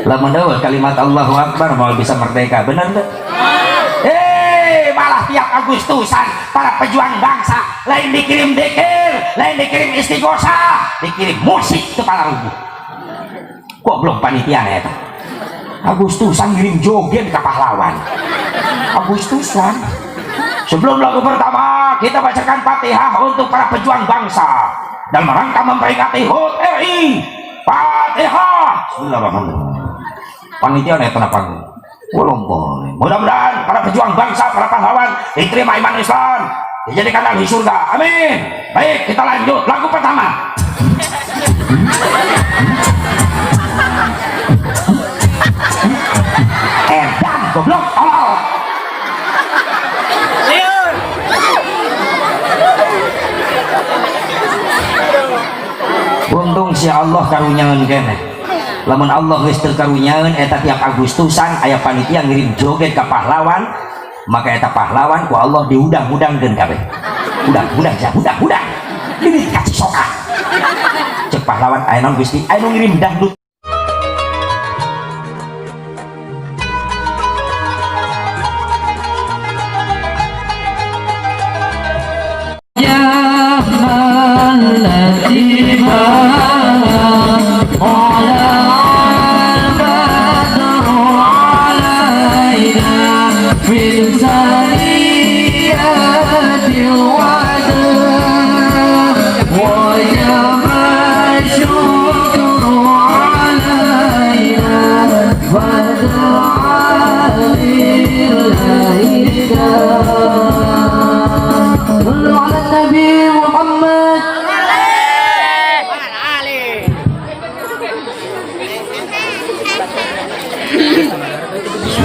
lamun eueuh kalimat Allahu Akbar mau bisa merdeka, bener tuh. Malah tiap Agustusan para pejuang bangsa lain dikirim dikir, lain dikirim istighosah, dikirim musik ke Palarugu. Kok belum panitia ya eta? Agustusan ngirim joget ke pahlawan. Agustusan. Sebelum lagu pertama kita bacakan Fatihah untuk para pejuang bangsa dan merangka memperingati HUT RI. Fatihah. Bismillahirrahmanirrahim. Panitia nih kenapa? Mudah-mudahan para pejuang bangsa, para pahlawan diterima iman Islam, dijadikan ahli surga. Amin. Baik, kita lanjut lagu pertama. Edan goblok tolol. Untung si Allah karunyaeun keneh. Lamun Allah geus teu karunyaeun eta tiap Agustusan aya panitia ngirim joget ka pahlawan, maka eta pahlawan ku Allah diudang-udangkeun kabeh. Udang ini kasih soka. Cek pahlawan aya naon Gusti? Aya nu ngirim dangdut. Ya Latifah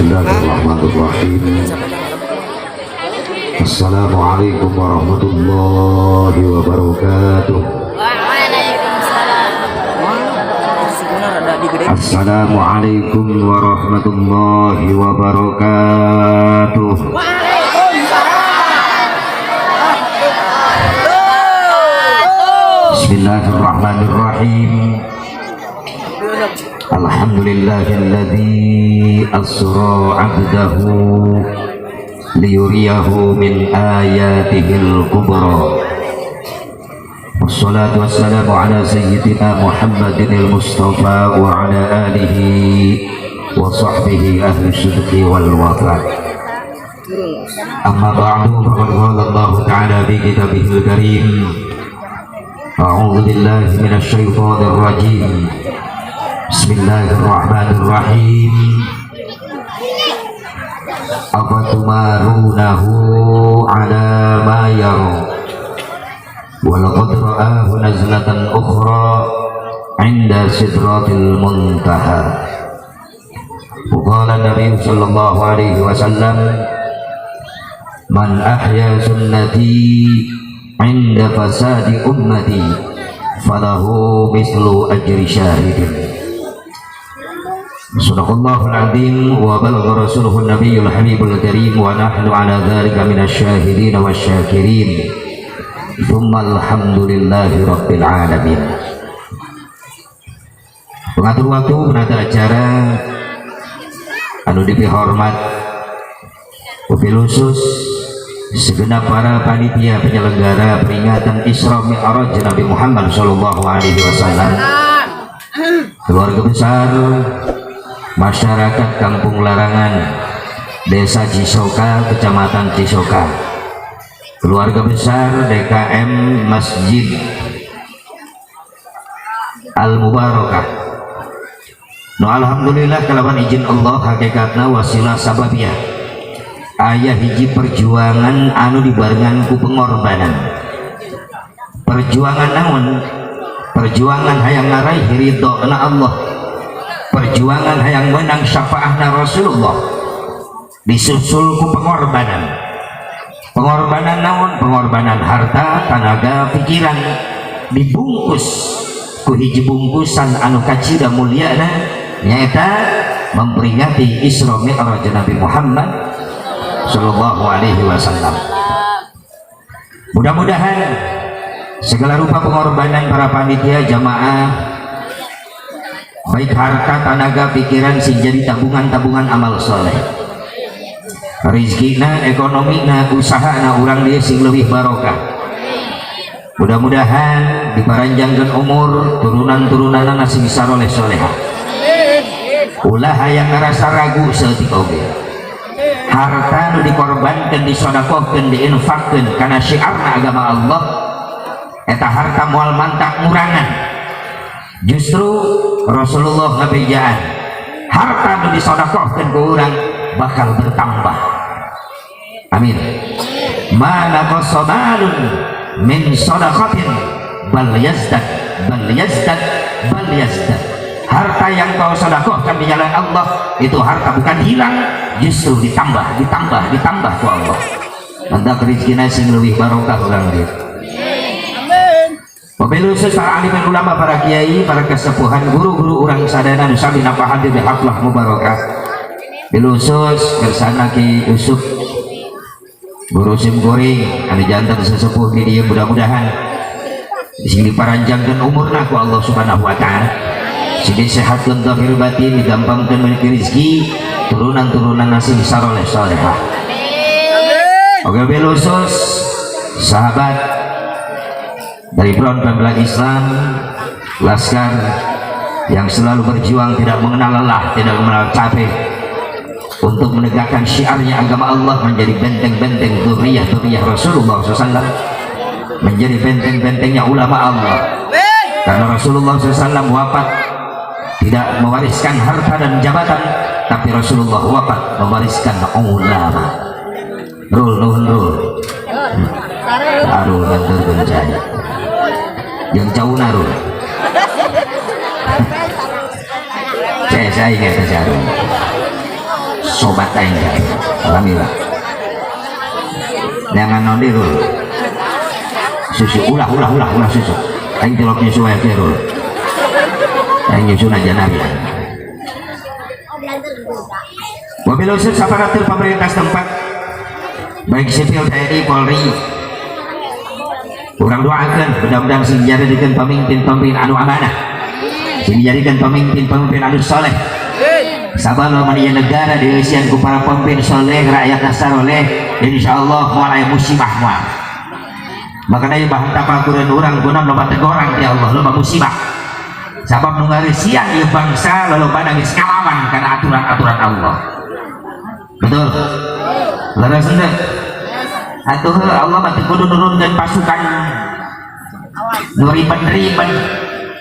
Bismillahirrahmanirrahim. Assalamualaikum warahmatullahi wabarakatuh. Assalamualaikum warahmatullahi wabarakatuh. Bismillahirrahmanirrahim. Alhamdulillahilladzi asra 'abdahu liyuriyahu min ayatihil kubra. Wassalatu wassalamu ala sayyidina Muhammadinil Mustafa wa ala alihi wa sahbihi ahli sidqi wal wafa. Amma ba'du, faqad qala Allah ta'ala fi kitabihil karim. A'udzu billahi minasy syaithanir rajim. Bismillahirrahmanirrahim. Afatumarunahu ala ma yara wa laqad ra'ahu nazlatan ukhra 'inda sidratil muntaha. Qala Nabi sallallahu alaihi wasallam, man ahya sunnati 'inda fasadi ummati falahu mislu ajri syahidin. Sadaqallahul azim wa balagha rasuluhun nabiyul habibul karim wa nahnu ala dzalika minasy syahidin wasyakirin. Tsumma alhamdulillahi rabbil alamin. Pengatur waktu, penata acara anu dipihormat, wabil khusus segenap para panitia penyelenggara peringatan Isra Mi'raj Nabi Muhammad sallallahu alaihi wasallam, keluarga besar masyarakat Kampung Larangan, Desa Cisoka, Kecamatan Cisoka, keluarga besar DKM Masjid Al-Mubarakah. No alhamdulillah kalawan izin Allah hakikatna wasilah sababiyah aya hiji perjuangan anu dibarengan ku pengorbanan. Perjuangan naon? Perjuangan hayang ngaraih ridho'na Allah, perjuangan hayang menang syafaatna Rasulullah, disusul ku pengorbanan. Pengorbanan naon? Pengorbanan harta, tenaga, pikiran, dibungkus ku hiji bungkusan anu kacida mulyana, nyaeta memperingati Isra Mi'raj Nabi Muhammad sallallahu alaihi wasallam. Mudah-mudahan segala rupa pengorbanan para panitia jamaah baik harta, tenaga, pikiran sing jadi tabungan-tabungan amal soleh. Rizkina, ekonomina, usahana urang dia sing lebih barokah. Mudah-mudahan diparanjangkan umur turunan-turunan sing saroleh soleha. Ulah hayang ngerasa ragu seetik oge. Harta nu dikorbankan, disodakohkan, diinfakkan karena syiarna agama Allah, eta harta moal mantak ngurangan. Justru Rasulullah ngabejaan harta nu disodakohkan ke urang bakal bertambah. Amin. Mana qasabalun min sodakotin bal yazdad bal yazdad bal yazdad. Harta yang kau sodakohkan di jalan Allah itu harta bukan hilang, justru ditambah ku Allah. Anda rezekina sing lebih barokah orang dia. Wabillahi khusus para alim ulama, para kiai, para kesepuhan, guru-guru orang sadana nu sami napahan di haflah mubarakah. Bilusus kersana Ki Yusuf Guru Sim Goring anu jantan sesepuh di dia, mudah-mudahan sing diparanjangkeun umurna ku Allah Subhanahu wa taala, sing disehatkeun zahir batin, digampangkeun memiliki rezeki, turunan-turunan nasib saroleh salehah. Oke, belusus sahabat dari Front Pembela Islam Laskar yang selalu berjuang, tidak mengenal lelah, tidak mengenal capek untuk menegakkan syiarnya agama Allah, menjadi benteng-benteng dzurriyyah Rasulullah SAW, menjadi benteng-bentengnya ulama Allah. Karena Rasulullah SAW wafat tidak mewariskan harta dan jabatan, tapi Rasulullah wafat mewariskan ulama. Rul nuhun rul taruh bantur bencana yang jauh narul saya ingat sejarah sobat tangga alhamdulillah jangan nondirul susu ulah susu aing telok nyusu aja kerul aing nyusu aja nabi. Wabillahi khusus aparatur pemerintah setempat baik sipil, TNI, Polri, orang doakan mudah-mudahan sing dijadikan pemimpin-pemimpin anu amanah, sing dijadikan pemimpin-pemimpin anu soleh. Sabar lamanya negara diisian ku para pemimpin soleh, rakyat nasaroleh, insyaallah moal aya musibah moal. Makanya bahan tapakuran orang guna loba tegorang ya Allah, loba musibah. Sabab nu ngareusian ieu bangsa loloba geus ngalawan karena aturan-aturan Allah. Betul. Leres ente. Atuh Allah batu kudu nurunkeun pasukan nu riben-riben,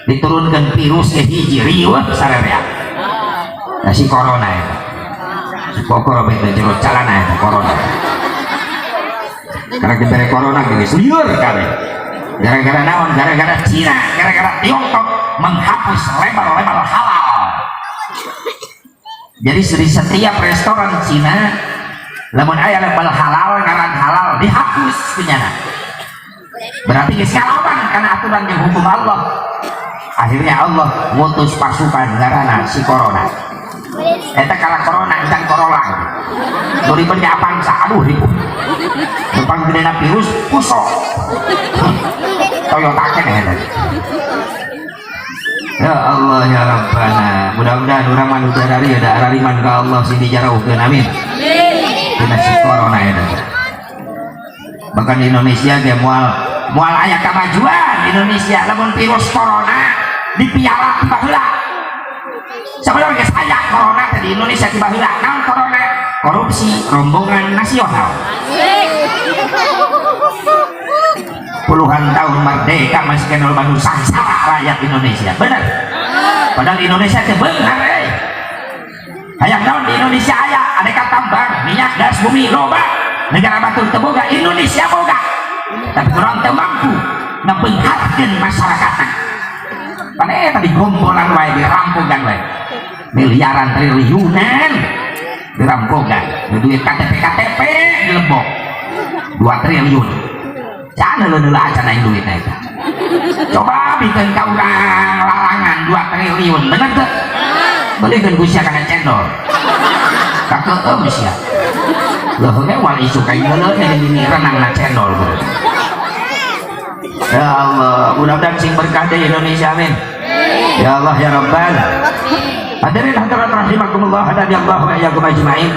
diturunkeun virus hiji riweuh sararea. Si corona eta. Pokokna bete jero calana eta corona. Karena kita corona geus lieur kabeh. Gara-gara naon? Gara-gara Cina, gara-gara Tiongkok menghapus label-label halal. Jadi di setiap restoran Cina lamun aya label halal, ngaran halal dihapus punyana. Berarti geus ngalawan karena aturan jeung hukum Allah. Akhirnya Allah ngutus pasukan ngaranna si corona. Eta kala corona encan corona. Nu ribet nya apangsa, aduh ribut. Depan gedena virus puso. Toyota keneh eta. Ya Allah ya Rabbana, mudah-mudahan urang manusia dari ada araliman ke Allah sing dijaraukeun, amin. Dina si corona eta. Bahkan di Indonesia ge moal aya kemajuan di Indonesia lamun virus corona dipiara ti baheula. Sabenerna geus aya corona di Indonesia ti baheula. Naon corona? Korupsi rombongan nasional. Puluhan tahun merdeka masih kenal Bandung sangsara rakyat Indonesia, bener. Padahal Indonesia itu benar, hayang naon di Indonesia aya aneka tambang, minyak, gas, bumi, loba. Negara batur teu boga, Indonesia boga. Tapi kurang teu mampu ngabeungharkeun masyarakatna. Pada eta digombolan wae, dirampogan wae. Miliaran triliunan dirampogan. Duit KTP dilebok 2 triliun. Jangan leula acan aing duit eta. Coba bikin ka urang lalangan 2 triliun, bener teu? Beulekeun ku sia kana cendol. Kakeueum sia. Leuh ge wal isu ka ieu ini renangna cendol bro. Ya Allah, mudah-mudahan sing berkah di Indonesia, amin. Ya Allah ya Rabbal. Hadirin hadirat rahimakumullah, hadanallahu wa iyyakum ajmain.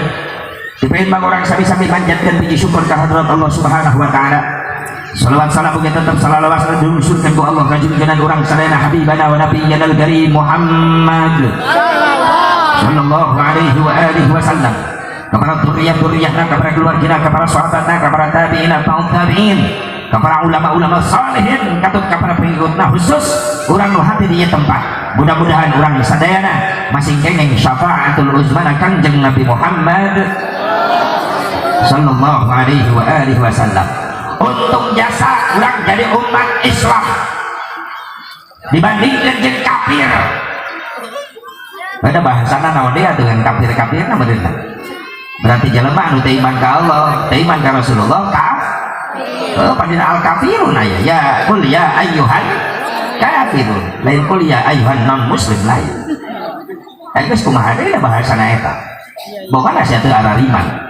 Dipin bang orang sami-sami panjatkan puji syukur kehadirat Allah Subhanahu wa taala. Salawat salam mugi tetap salawat salam diusulkan ku Allah kajungan orang sadana habibana wa nabiyyana al-karim Muhammad sallallahu alaihi wa alihi wasallam, kepada dzurriyyah-dzurriyyahna, kepada keluargana, kepada sahabatna, kepada tabi'in, tabi'in, kepada ulama-ulama salihin, kepada pengikutna, khusus orang nu hati di tempat. Mudah-mudahan orang sadayana masing kenging syafaatul uzmana Kangjeng Nabi Muhammad sallallahu alaihi wa alihi wasallam. Untuk jasa orang jadi umat Islam dibandingkan jeung kafir. Ada bahasana naon dia dengan kafir-kafir na bener. Berarti jelema anu teu iman ka Allah, teu iman ka Rasulullah, kafir. Oh, padina al kafirun aya ya qul ya ayyuhan kafirun. Lain qul ya ayyuhan non muslim lain. Geus kumaha deui bahasana eta. Bokana sia teu arariman.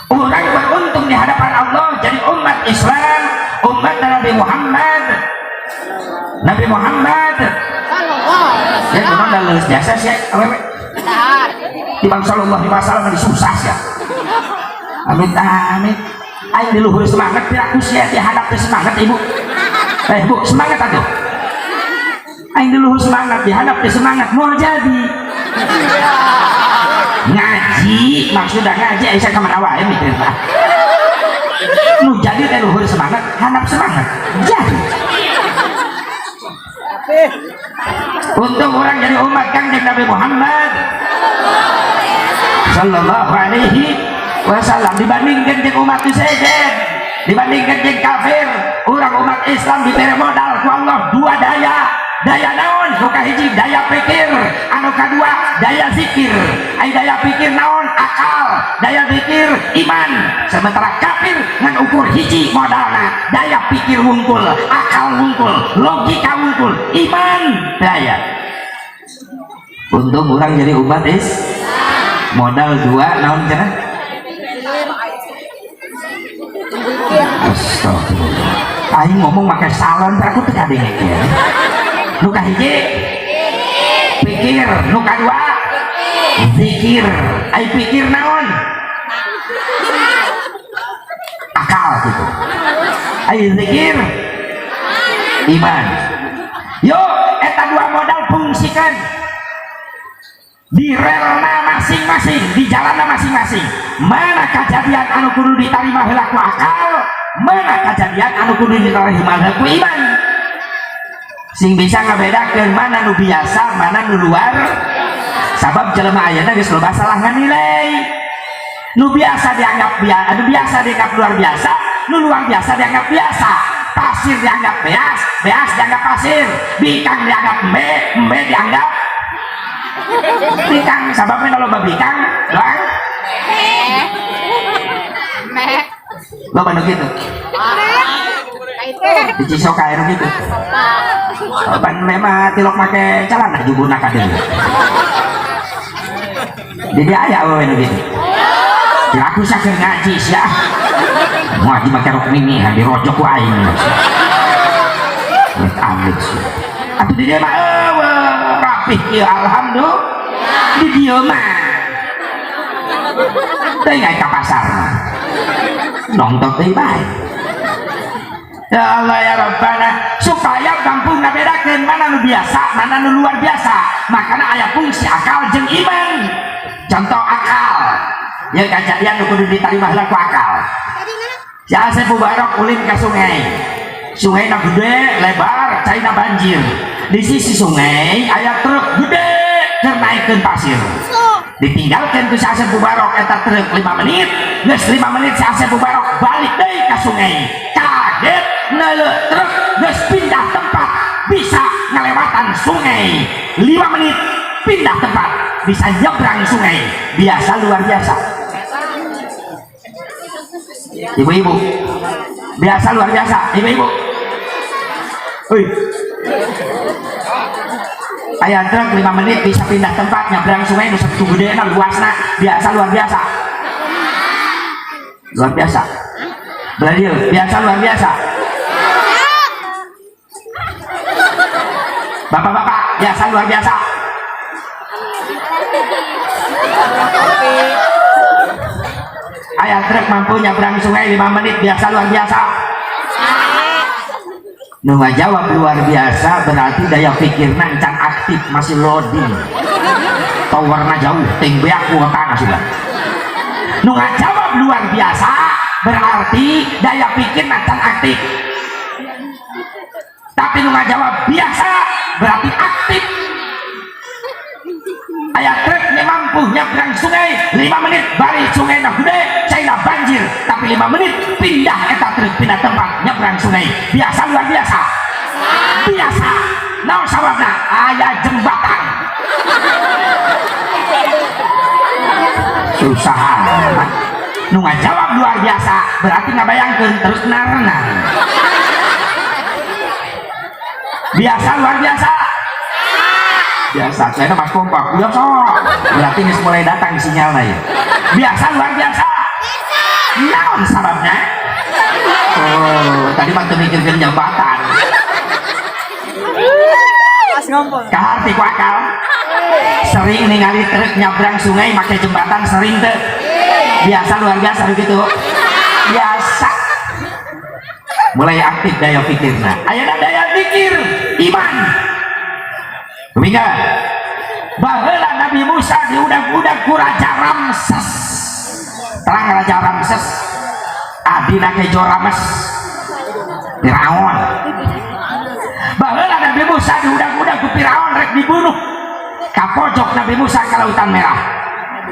Orang beruntung di hadapan Allah jadi umat Islam, umat Nabi Muhammad. Nabi Muhammad ya kunaon da leus jasa sih awewe Imam sallallahu alaihi wasallam disusah ya. Amit amit aing di luhur semangat piraku sia di hadap teh semangat ibu. Bu semangat atuh. Aing di luhur semangat di hadap teh semangat mau jadi. Ngaji maksudnya ngaji Aisyah kamar wae mikir mah. Nu jadi teh luhur semangat, handap semangat. Jadi. Untuk orang jadi umat Kangjeng Nabi Muhammad sallallahu alaihi wasallam dibandingkan dengan umat Islam, dibandingkan dengan kafir, orang umat Islam diberi modal ku Allah dua daya. Daya naon? Nu kahiji daya pikir, anu kadua daya zikir. Ai daya pikir naon? Akal. Daya zikir iman. Sementara kafir ngan ukur hiji modalna. Daya pikir wungkul, akal wungkul, logika wungkul, iman daya. Untung orang jadi umat modal dua naon cenah? Astagfirullah. Aing ngomong pakai salon aku teu kadenge ya. Nu kahiji pikir, nu kadua zikir. Ai pikir naon? Akal gitu. Ai zikir iman. Yo eta dua modal fungsikan di relna masing-masing, di jalanna masing-masing. Mana kejadian anu kudu diterima heula ku akal, mana kejadian anu kudu diterima heula ku iman. Sing bisa ngabedakeun mana nu biasa mana nu luar. Sabab jelema ayeuna geus loba salah nganilai. Nu biasa dianggap biasa, anu biasa dianggap luar biasa, nu luar biasa dianggap biasa. Pasir dianggap beas, beas dianggap pasir. Bikang dianggap embe dianggap bikang. Sababna loba bikang doang loba nu kitu. Di Cisoka anu kitu. Ban memang tilok make celana jubuna ka deui. Jadi aya we nu gitu. Aku saker ngaji sia. Ngaji make rok mini di rojok ku aing. Amit. Atuh di dieu mah rapih kieu alhamdulillah. Di dieu mah teh ka pasar. Nongtok teh bae. Ya Allah ya Rabbana, supaya kampung ngabedakeun mana nu biasa mana nu luar biasa. Makanya aya fungsi akal jeung iman. Contoh akal ya kejadian nu kudu diterima heula ku akal. Si Asep Mubarok ulin ka sungai. Sungai na gede lebar caina banjir. Di sisi sungai aya truk gede keur naikeun pasir. Ditinggalkan ku si Asep Mubarok eta truk 5 menit. Geus 5 menit si Asep Mubarok balik deui ka sungai. Kaget neuleuh truk geus pindah tempat, bisa ngelewatan sungai 5 menit pindah tempat, bisa nyebrang sungai. Biasa luar biasa. Ibu-ibu biasa luar biasa. Ibu-ibu aya truk 5 menit bisa pindah tempat nyebrang sungai nu sakitu gedena luasna. Biasa luar biasa. Luar biasa. Belajar biasa luar biasa. Bapak-bapak biasa luar biasa. Ayah truk mampu nyebrang sungai 5 menit biasa luar biasa. Nu jawab luar biasa berarti daya pikirna can aktif, masih loading. Towerna jauh, tinggi aku ke tanah sudah. Nu jawab luar biasa berarti daya pikirna can aktif. Tapi nu jawab biasa berarti aktif. Ayah truk mampu nyebrang sungai 5 menit bari sungai na gede caina banjir, tapi 5 menit pindah eta truk pindah tempat nyebrang sungai biasa luar biasa. Biasa naon sababna aya jembatan. Susah amat nu ngajawab luar biasa berarti ngabayangkeun terus narenang. Biasa luar biasa. Biasa saya mas kompak biasa berarti ini mulai datang sinyalnya ya. Biasa luar biasa. Naon sababnya? Oh tadi mah mikirkeun jembatan. Kaharti ku akal sering ningali truk nyabrang sungai pakai jembatan sering teh. Biasa luar biasa begitu. Biasa mulai aktif daya pikirna. Ayeuna daya pikir iman. Kumaha? Baheula Nabi Musa diudag-udag ku Raja Ramses. Terang Raja Ramses adina ke Jorames Firaun. Baheula Nabi Musa diudag-udag ku Firaun rek dibunuh. Ka pojok Nabi Musa ke Lautan Merah.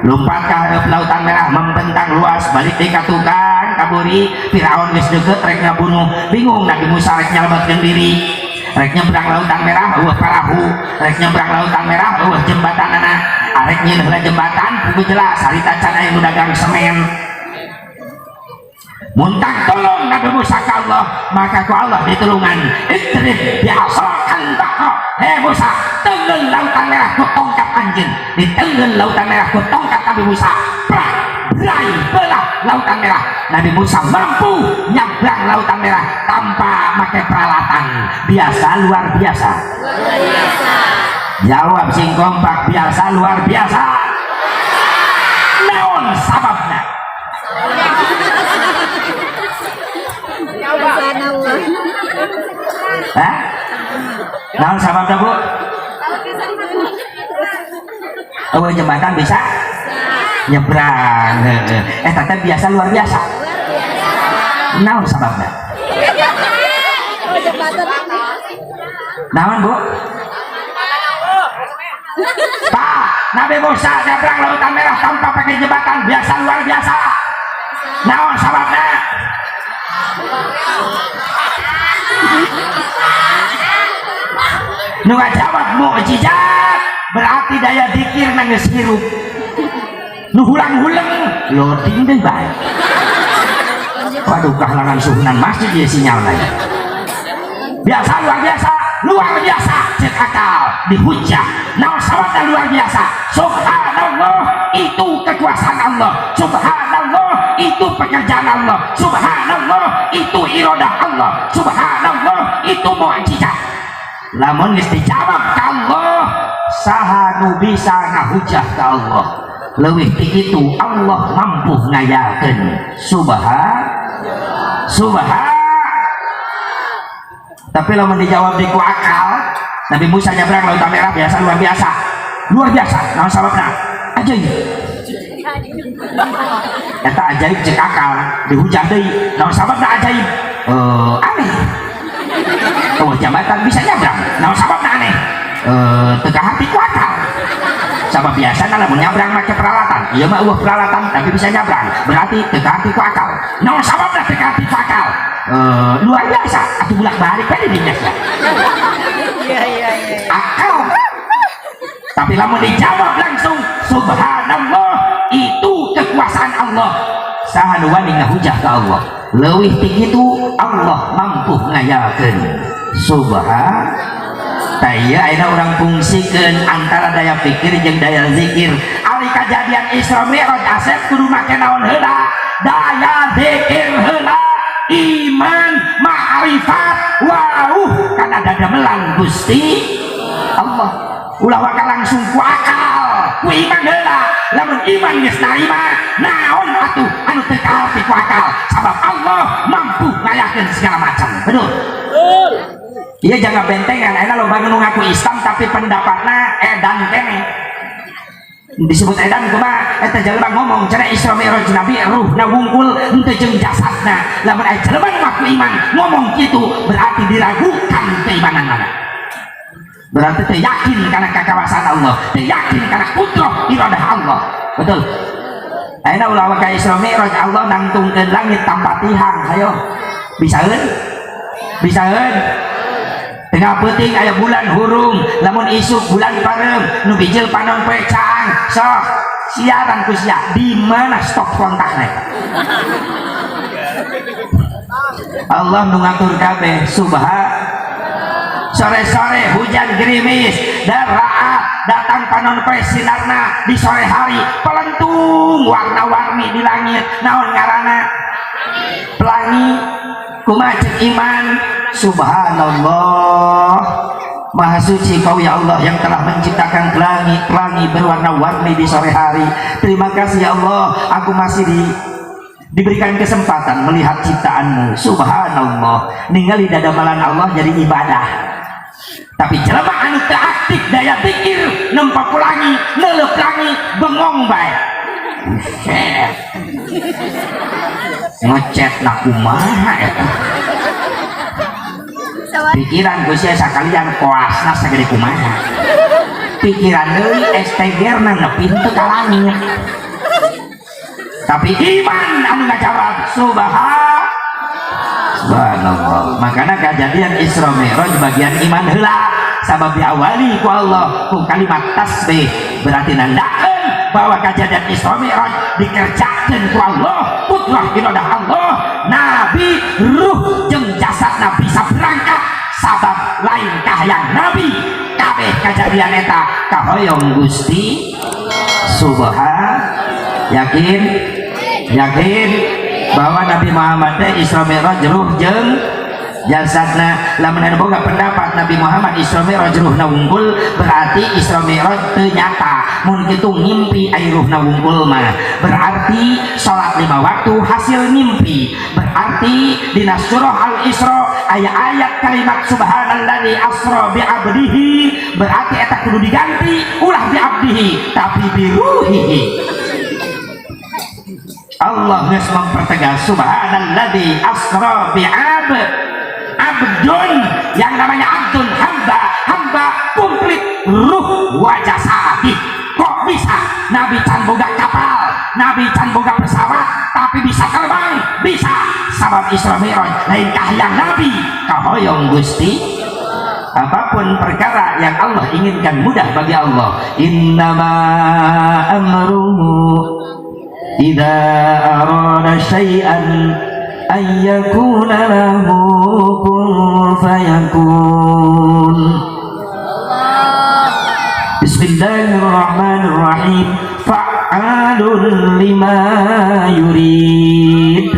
Lompat ke Lautan Merah membentang luas balik deui ka tukang kaburi Firaun geus deukeut rek ngabunuh. Bingung Nabi Musa rek nyalametkeun diri. Rek nyebrang Lautan Merah eueuh parahu, rek nyebrang Lautan Merah eueuh jembatanana. Arek nyeun heula jembatan kudu jelas harita can aya nu dagang semen. Muntang tolong Nabi Musa ka Allah, maka ku Allah ditulungan. Idrib bi'asakal bahr. Hei Musa, teungeun Lautan Merah ku tongkat anjeun. Diteungeun Lautan Merah ku tongkat Nabi Musa. Prak, berai belah Lautan Merah. Nabi Musa mampu nyebrang Lautan Merah tanpa pakai peralatan. Biasa luar biasa. Luar biasa. Jawab sing kompak biasa luar biasa. Naon sababna? Hah? Naon sababna Bu? Oh jembatan bisa? Nyebrang. Tata biasa luar biasa. Naon sababna? Naon Bu? Pak, Nabi Musa nyebrang Lautan Merah tanpa pakai jembatan biasa luar biasa. Naon sababna? Nu ngajawab mukjizat berarti daya dikir nangis hirup. Nu hulang-hulang loading deui bae. Waduh kahalangan suhunan masjid dia sinyal lagi. Biasa luar biasa, luar biasa cek akal dihujah. Naon sababna luar biasa? Subhanallah itu kekuasaan Allah. Subhanallah itu pekerjaan Allah. Subhanallah itu iradah Allah. Subhanallah itu mukjizat. Lamun geus dijawab ka Allah, saha nu bisa ngahujah ka Allah? Leuwih ti kitu Allah mampu ngayakeun. Subhan. Tapi lamun dijawab di ku akal, Nabi Musa nyebrang Lautan Merah biasa luar biasa. Luar biasa. Naon sababna? Ajaib. Eta ajaib cek akal dihujah deui. Naon sababna ajaib? Aneh. Oh jambatan bisa nyebrang. Naon sababna aneh? Teu hati ku akal. Sabab biasa lamun nyebrang make peralatan. Ieu mah eueuh peralatan tapi bisa nyebrang. Berarti teu hati ku akal. Naon sababna teu hati ku akal? Luar biasa. Atuh bulak-balik kan didinya. Iya. Akal. Tapi lamun dijawab langsung subhanallah itu kekuasaan Allah. Saha nu wani ngahujah ka Allah. Leuwih ti kitu Allah mampu ngayakeun. Subhan. Taya ayeuna urang fungsikeun antara daya pikir jeung daya zikir. Ari kajadian Isra Mi'raj Asep kudu make naon heula? Daya zikir heula. Iman, ma'rifat, wauh kana dadamelan Gusti Allah. Ulah bakal langsung ku akal ku iman heula. Lamun iman geus narima naon atuh anu teu kaharti ku akal, sabab Allah mampu ngayakeun segala macam. Betul. Iya jangan bentengan, enak loba nu ngaku Islam tapi pendapatna edan kene. Disebut edan kumaha eta jelema ngomong cenah Isra Mi'raj Nabi ruhna wungkul henteu jeung jasadna. Lamun aya jelema nu ngaku iman ngomong kitu berarti diragukan keimananna. Berarti teu yakin kana kakawasan Allah, teu yakin kana kudrah iradah Allah. Betul. Ayeuna ulah ka Isra Mi'raj Allah nangtungkeun langit tanpa tihang, hayo. Bisaeun? Bisaeun? Tengah penting aya bulan hurung, lamun isuk bulan parem, nu bijil panon poe caang, sok siaran ku sia, di mana stop kontakna? Allah nu ngatur kabeh, sore-sore hujan gerimis dan raat datang panon poe sinarna di sore hari, pelentung warna-warni di langit, naon ngaranna? Pelangi. Kumaha cek iman? Subhanallah, maha suci kau ya Allah yang telah menciptakan pelangi berwarna-warni di sore hari. Terima kasih ya Allah, aku masih diberikan kesempatan melihat ciptaanmu. Subhanallah, ningali dadamalan Allah jadi ibadah. Tapi jelema anu teu aktif daya pikir nempa pelangi neuleuh pelangi bengong bae. Ngecet na kumaha eta. Pikiran gue sih sekalian koasna segede kumaha. Pikiran deui estegerna nepi teu ka langit. Tapi iman anu ngajawab subhanallah. Makanya kejadian Isra Mi'raj bagian iman heula sabab diawali ku Allah ku kalimat tasbih, berarti nandakeun bahwa kejadian Isra Mi'raj dikerjakeun ku Allah, putrah iradah Allah. Nabi ruh jeung jasad Nabi bisa berangkat sabab lain kahayang Nabi kabeh kejadian eta kahoyong Gusti subhan. Yakin bahwa Nabi Muhammad teh Isra Mi'raj ruh jeung jasadna. Lamun anu boga pendapat Nabi Muhammad Isra Mi'raj ruhna wungkul berarti Isra Mi'raj teu nyata. Mun kitu ngimpi aya ruhna wungkul mah berarti salat 5 waktu hasil mimpi. Berarti dina surah Al-Isra aya ayat kalimat subhanalladzi asra bi abdihi, berarti eta kudu diganti ulah bi abdihi tapi bi ruhihi. Allah geus mempertegas subhanalladzi asra bi abdun, yang namanya abdun hamba komplit ruh wa jasadi. Kok bisa Nabi can boga kapal, Nabi can boga pesawat tapi bisa terbang? Bisa sabab Isra Mi'raj lain kahayang Nabi kahoyong Gusti. Apapun perkara yang Allah inginkan mudah bagi Allah. Innama amruhu idza arada syai'an ayyakuna lahu kun fayakun. Bismillahirrahmanirrahim. Fa'alun lima yurid.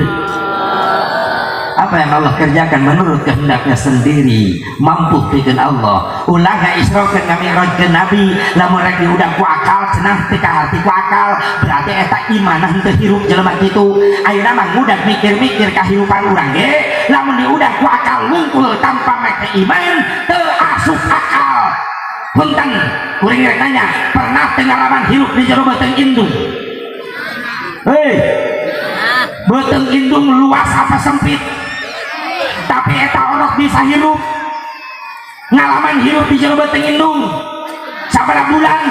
Apa yang Allah kerjakan menurut kehendaknya sendiri, mampu bikin Allah. Ulah ngisrokeun ngami'rajkeun Nabi lamun rek diudang ku akal cenah teu kahati ku akal, berarti eta imanah teu hirup jelema kitu. Ayeuna mah mudah mikir-mikir kahirupan urang ge, lamun diudang ku akal wungkul tanpa make iman teu asup akal. Punten, kuring rek nanya, pernah teu ngalaman hirup di jero beuteung indung? Hei, beuteung indung luas apa sempit? Tapi eta orok bisa hirup, ngalaman hirup di jero beuteung indung sabaraha bulan?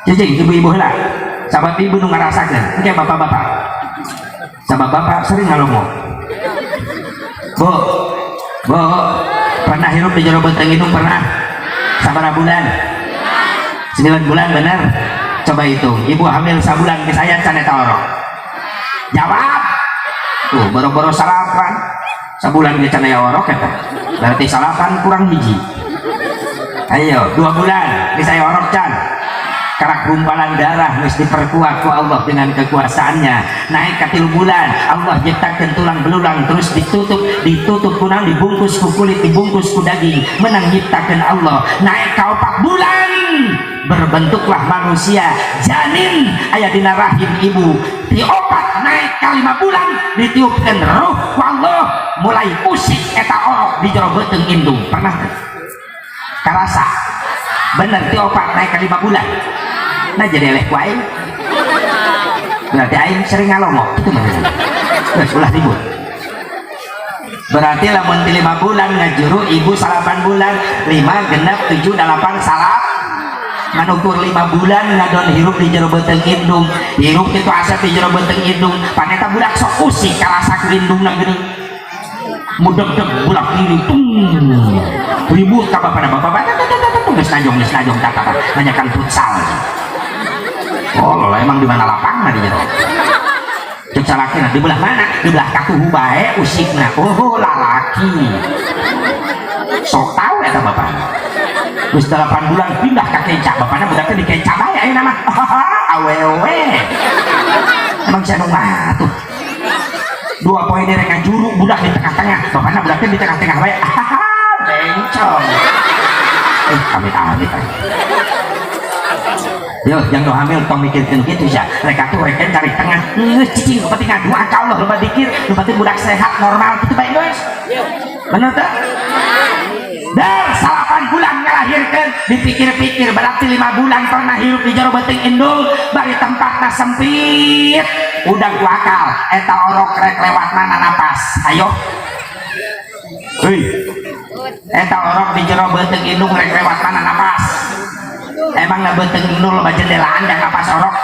Jejeng ibu-ibu heula, sahabat ibu nu ngarasakeun, engke bapak-bapak. Sabab bapak sering ngalomo. Bu, pernah hirup di jero beuteung indung pernah? Sabaraha bulan? 9 bulan bener? Coba hitung, ibu hamil sabulan ke saya can eta orok. Jawab. Tuh, boro-boro salapan. Sabulan ke can aya orok eta. Berarti salapan kurang hiji. Ayo, 2 bulan ke saya orok can. karak gumpalan darah geus diperkuat ku Allah dengan kekuasaannya. Naik ka 3 bulan Allah ciptakeun tulang belulang terus ditutup kunang, dibungkus ku kulit, dibungkus ku daging, menang ciptakeun Allah. Naik ka 4 bulan berbentuklah manusia janin aya dina rahim ibu. Di 4 naik ka 5 bulan ditiupkeun ruh ku Allah, mulai usik eta orok di jero beuteung indung. Pernah karasa bener ti 4 naik ka 5 bulan. Nah jadi eleh ku aing. Berarti aing sering ngalongok itu mah. Geus ulah ribut. Berarti lamun 5 bulan ngajuru ibu 8 bulan, 5 genep 7 8 salah. Manukur 5 bulan ngadon hirup di jero beuteung indung. Hirup itu asap di jero beuteung indung. Paneta budak sok usik karasa ku indungna geuning. Mudeg-deg bulak diri ribut ka bapak-bapak geus najong kata nanyakan futsal. Oh lah emang di mana lapangna di jero cek salakina di belah mana, di belah kaku bae usikna. Oh lalaki sok tahu eta bapak geus 8 bulan pindah ka kenca, bapakna budaknya di kenca bae ayeuna mah awewe emang sia nu tuh 2 poin derek ngajuru budak di tengah-tengah, bapakna budaknya di tengah-tengah bae bencong amit-amit yo yang hamil tong mikirkeun kitu sia reka tuh reka cari tengah geus cicing nu penting ngadu ka Allah loba dikir nu penting budak sehat normal kitu bae geus bener teh dar 8 bulan ngalahirkeun dipikir-pikir berarti 5 bulan pernah hirup di jero beuteung indung bari tempatna sempit udah ku akal eta orok rek lewatna napas ayo heuy eta orok di jero beuteung indung rek lewatna napas. Emang na beuteung indung loba jendelaan dan napas orok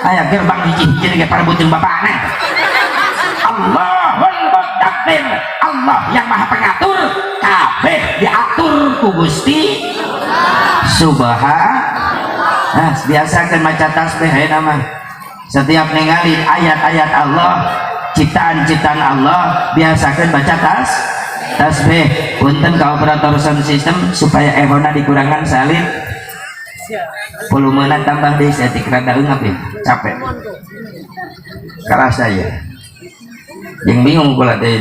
aya gerbang hiji-hiji ge parebutkeun bapana. Allahul Mudabbir, Allah yang maha pengatur, kabeh diatur ku Gusti Subhanahu. Nah, biasakeun maca tasbih ayeuna mah. Setiap ningali ayat-ayat Allah, ciptaan-ciptaan Allah, biasakeun baca tasbih. Punten ka operator sound system supaya ehona dikurangan salin. Volumena tambah deui setik rada eungap ya, capek. Karasa ya. Yang bingung kula teh.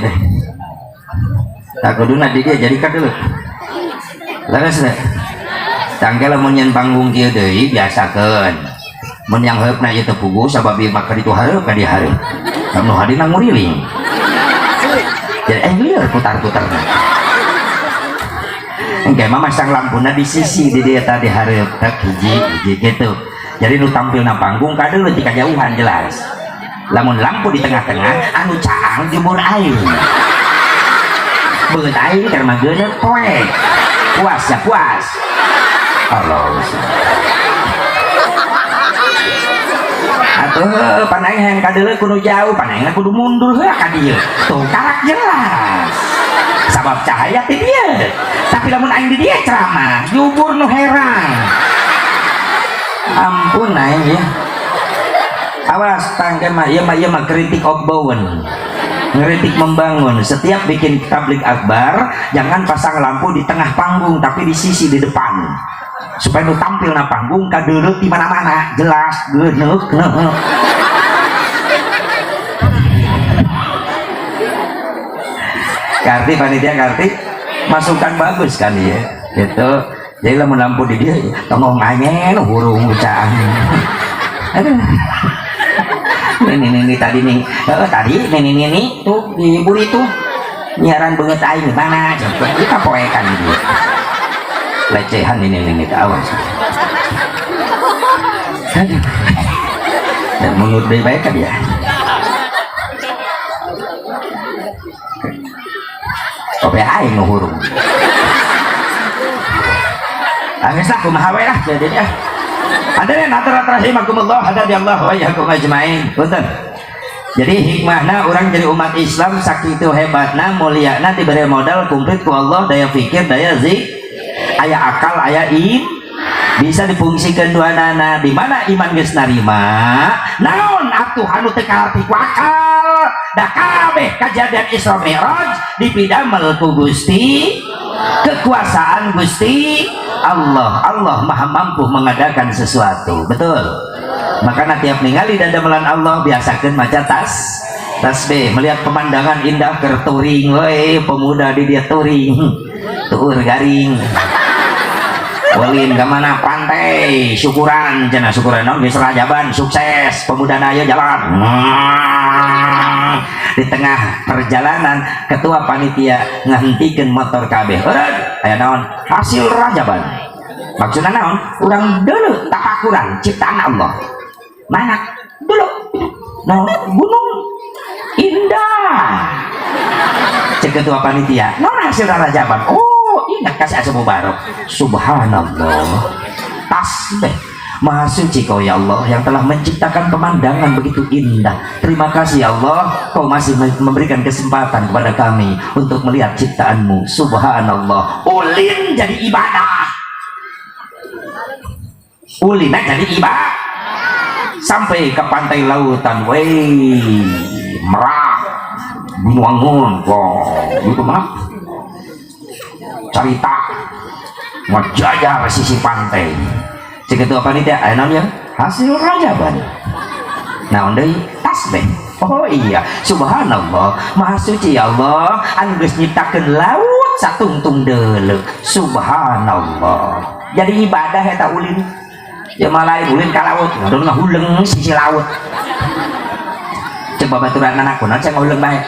Tak kuduna di dia jadi kadeuleut. Leres teh. Tangke lamun nyen panggung kieu deui biasakeun. Mun yang heupeuna ieu teu puguh sabab ieu mah itu hareup ka di hareup. Lamun hadina nguriling. Jadi lieur putar-putar. Engke mah masang lampuna di sisi di dia tadi hareup tak hiji gitu. Jadi nu tampilna panggung kadeuleut di kajauhan jelas. Lamun lampu di tengah-tengah anu caang jemur air. Beut air keur mah geuneuh poek. Puas ya puas. Allah. Atuh panaing hayang kadeuleut kudu jauh, panaingna kudu mundur heula ka dieu. Tuh karak jelas. Sabab cahaya ti dieu. Tapi lamun aing di dieu ceramah, nyubur nu herang. Ampun aing ya. Awas tangke mah ieu mah kritik of bowen. Ngeritik membangun. Setiap bikin tablik akbar jangan pasang lampu di tengah panggung tapi di sisi di depan. Supaya nu tampil na panggung kadeuleut di mana-mana, jelas geuneuk. Karti panitia karti masukan bagus kan ya. Gitu. Jadi lamun lampu di dia tongong anyen hurung ucaan. Aduh. Ini tadi nih. Tadi ini tuh di buri tuh nyiaran banget aing mana coba kita poekan dia. Lecehan ini awas. Dan menurut baik kan ya. Oke aing hurung. Angis lah kumaha we lah jadi ya. Hadirin hadirat rahimakumullah hadadallahu wa iyyakum ajmain. Punten. Jadi hikmahna orang jadi umat Islam sakitu hebatna mulyana diberi modal komplit ku Allah daya pikir daya aya akal aya bisa difungsikan dua nana di mana iman geus narima naon atuh anu teu kalarti ku akal da kabeh kajadian Isra Mi'raj dipidamel ku Gusti kekuasaan Gusti Allah maha mampu mengadakan sesuatu, betul. Makanya tiap ningali dadamelan Allah biasakan maca tasbih, melihat pemandangan indah keur touring, woi pemuda di dia touring tuur garing ulin ke mana pantai syukuran cenah syukuran naon geus rajaban sukses pemuda na aya jalan. Di tengah perjalanan ketua panitia ngahentikeun motor kabeh. Eureun aya naon? Hasil rajaban. Maksudna naon? Urang deuleu tafakuran ciptaan Allah. Mana? Dulu. Naon? Gunung indah. Cek ketua panitia, naon hasil rajaban? Oh, ingat kasih asa mubarak. Subhanallah. Tasbih. Maha suci kau ya Allah yang telah menciptakan pemandangan begitu indah. Terima kasih ya Allah, kau masih memberikan kesempatan kepada kami untuk melihat ciptaanmu. Subhanallah. Ulin jadi ibadah, ulina jadi ibadah. Sampai ke pantai lautan, wey Merak Bunuangun kok itu mah cerita ngejajah sisi pantai. Ketua panitia aya ya hasil rajaban naon deui tasbih. Oh iya, subhanallah, maha suci ya Allah anu geus nyiptakeun laut satungtung deuleu. Subhanallah, jadi ibadah eta ulin ya malain ulin ka laut ngadon ngahuleng sisi laut. Coba baturan anakku naon cenah ngahuleng bae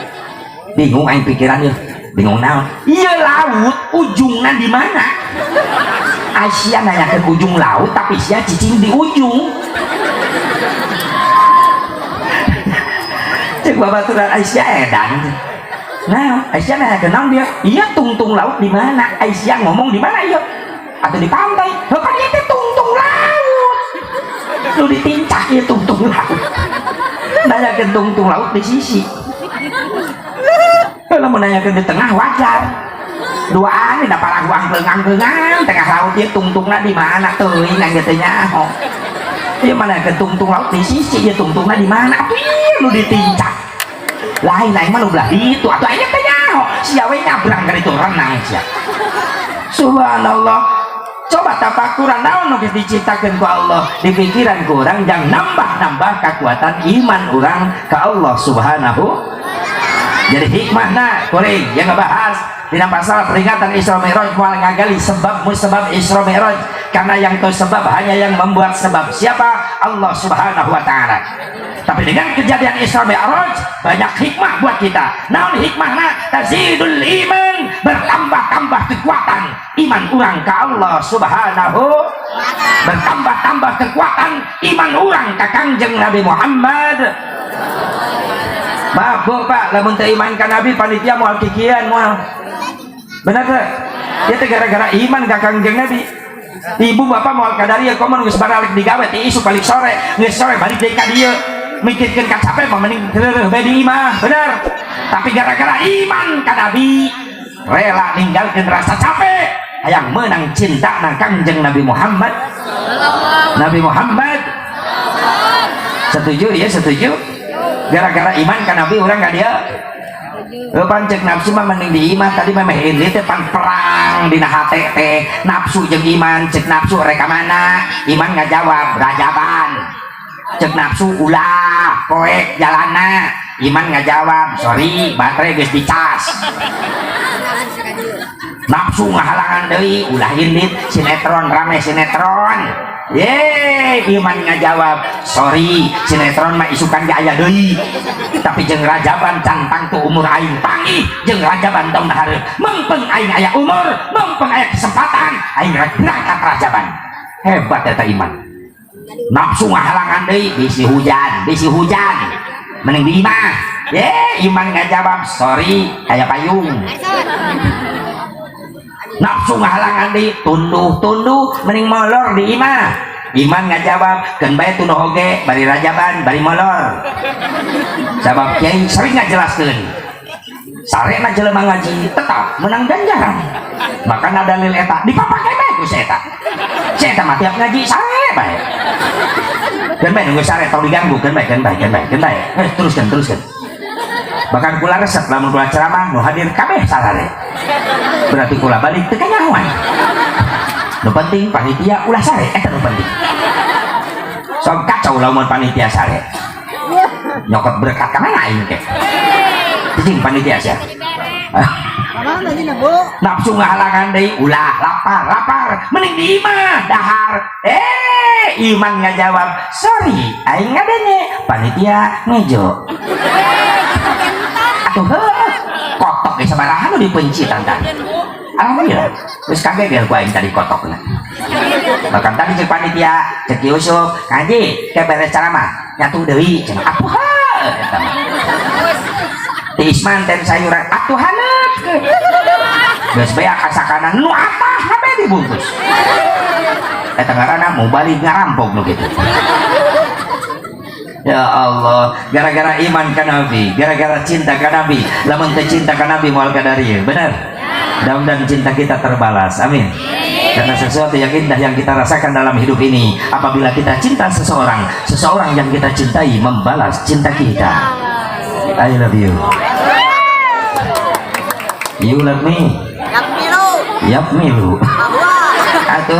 bingung aing pikiran ya bingung naon ieu laut ujungna di mana. Aisyah nanya ke ujung laut tapi sia cicing di ujung. Cek babaturan Aisyah edan. Nah Aisyah nanya ke naon dia iya tungtung laut di mana. Aisyah ngomong di mana iya atau di pantai. Lo kan itu tungtung laut lu ditincak ya tungtung laut. Nanya ke tungtung laut di sisi. Kalau mau nanya ke di tengah wajar. Duaan ini dapat lagu angkeng-angkengan tengah laut dia tungtungnya di mana tuh ini gitu nya. Oh dia mana ke tungtung laut di sisi dia tungtungnya di mana lu ditincak lain mah lu belah itu atau aja tanya siapa nyabrang dari itu renang siap. Subhanallah, coba tafakuran naon nu diciptakeun ku Allah di pikiran ku urang jang nambah kekuatan iman urang ka Allah Subhanahu. Jadi hikmahna kuring yang ngebahas dina pasal peringatan Isra Mi'raj moal ngagali sebab musabab Isra Mi'raj karena yang tahu sebab hanya yang membuat sebab siapa? Allah Subhanahu wa taala. Tapi dengan kejadian Isra Mi'raj banyak hikmah buat kita. Naon hikmahna? Tazidul iman, bertambah-tambah kekuatan iman urang ka Allah Subhanahu, bertambah-tambah kekuatan iman urang ka Kangjeng Nabi Muhammad. Maaf bu pak, lamun teu iman ka Nabi panitia moal kikian moal. Benar tak? Dia teh gara-gara iman ka Kangjeng Nabi. Ibu bapak moal ka dari komo geus balik digawe ti isu balik sore, geus sore balik deui ka dieu. Mikirkeun ka capek mah mending teu bae di imah, benar. Tapi gara-gara iman ka Nabi, rela ninggalkeun rasa capek hayang menang cinta na Kangjeng Nabi Muhammad. Nabi Muhammad. Setuju ya, setuju? Gara-gara iman kan Nabi orang gak dia pancek nafsu mah mending di iman tadi memang ini teh pan perang dina hate teh nafsu jeung iman cek nafsu reka mana iman nggak jawab rajaban cek nafsu ulah poek jalana iman nggak jawab sorry baterai geus dicas nafsu ngahalangan deui ulah indit sinetron rame sinetron ye iman ngajawab sorry sinetron mah isukan gak aya deui tapi jeung rajaban cantang tu umur aing panggih jeung rajaban tong dahar mengpeng aing aya umur mengpeng aya kesempatan aing rek berangkat rajaban hebat eta iman nafsu ngahalangan deui bisi hujan mending di imah ye iman ngajawab sorry aya payung nafsu ngahalangan di tunduh mending molor di imah iman ngajawab keun bae tunduh oge bari rajaban bari molor sabab kiai sering ngajelaskeun sarena jelema ngaji tetap menang ganjaran maka dalil eta dipapake bae ku si eta mah tiap ngaji sare bae keun bae nunggu sare tong diganggu keun bae teruskeun bahkan kula resep lamun kula ceramah nu hadir kabeh sarare berarti kula balik teu kanyahoan nu penting panitia ulah sare eta nu penting sok kacau lamun panitia sare nyokot berkat ka mana aing teh jeung panitia sia nafsu ngahalangan deui ulah lapar mending di imah dahar iman ngajawab sorry aing ngadenge panitia ngejo atuh kotok ge sabaraha nu dipenci tantan alhamdulillah terus kaget ya ku aing tadi kotokna bahkan tadi cek panitia cek Yusuf ngaji kayak beres ceramah nyatu deui cenah atuh eta mah ti Isman teh sayuran atuh haneut geus beak kasakanan nu atah habe dibungkus eta ngaranna mau balik ngarampok nu kitu. Ya Allah, gara-gara iman ka Nabi, gara-gara cinta ka Nabi, lamun teu cinta ka Nabi moal kadarieu, bener? Mudah-mudahan cinta kita terbalas, amin. Karena sesuatu yang indah yang kita rasakan dalam hidup ini, apabila kita cinta seseorang, seseorang yang kita cintai membalas cinta kita. I love you. You love me. Yap milu. Atuh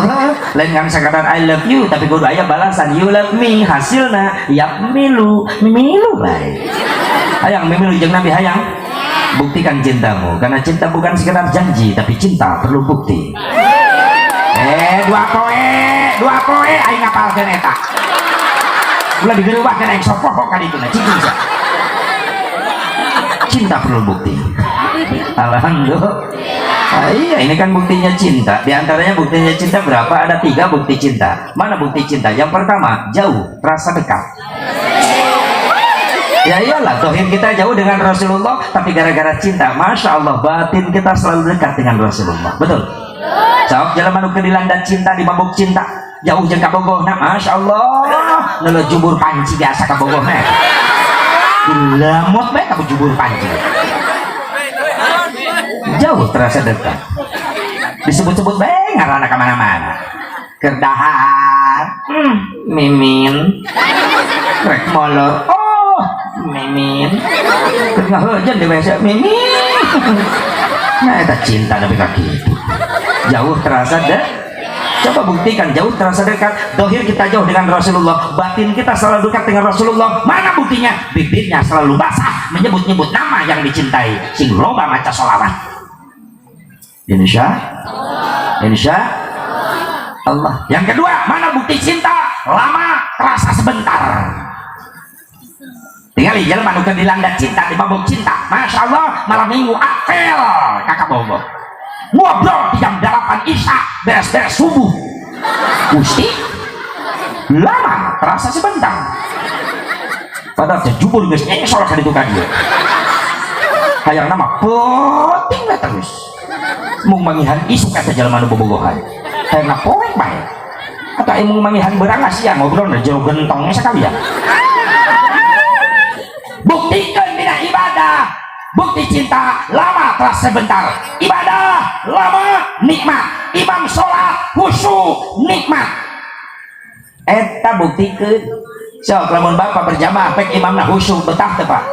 lain kan sekadar I love you tapi kudu aya balasan you love me hasilna yap milu bae hayang milu jeung Nabi hayang buktikan cintamu karena cinta bukan sekedar janji tapi cinta perlu bukti dua poe aing ngapalkeun eta ulah digeureuwahkeun aing sok pokok ka ditu cinta perlu bukti alhamdulillah. Iya, ini kan buktinya cinta. Di antaranya buktinya cinta berapa? Ada 3 bukti cinta. Mana bukti cinta? Yang pertama, jauh, rasa dekat. Ya iyalah, dohir kita jauh dengan Rasulullah, tapi gara-gara cinta, masya Allah, batin kita selalu dekat dengan Rasulullah. Betul? Sok jalan manuk dilanda cinta, di mabuk cinta, jauh jeung kabogoh. Nah, masya Allah, nelo jubur panci biasa kabogoh. Lamot bae kamu jubur panci. Jauh terasa dekat disebut-sebut bae ngaranna ka mana-mana kerdahar mimin rek molor mimin keur ngahejeun di WC mimin nah eta cinta tapi ka kitu jauh terasa coba buktikan jauh terasa dekat dohir kita jauh dengan Rasulullah batin kita selalu dekat dengan Rasulullah mana buktinya bibirnya selalu basah menyebut-nyebut nama yang dicintai sing loba maca sholawat Insya Allah. Yang kedua, mana bukti cinta? Lama terasa sebentar. Tinggal di jalan manukan dilanda cinta, di mabuk cinta. Masya Allah, malam minggu apel kakak bobo. Ngobrol di jam 8 Isya, beres-beres subuh. Gusti, lama terasa sebentar. Padahal jubur guys, nyesol kan itu kan dia. Hayang nama penting lah terus. Mung mangihan isu kata jalan manu bobogohan kayak nggak poek bae atau mung mangihan berangas ya ngobrol na jauh gentongnya sekali ya buktikan dina ibadah bukti cinta lama terasa sebentar ibadah lama nikmat imam sholat khusyuk nikmat eta buktikan sok lamun bapak berjamaah pek imamna khusyuk betah teh Pak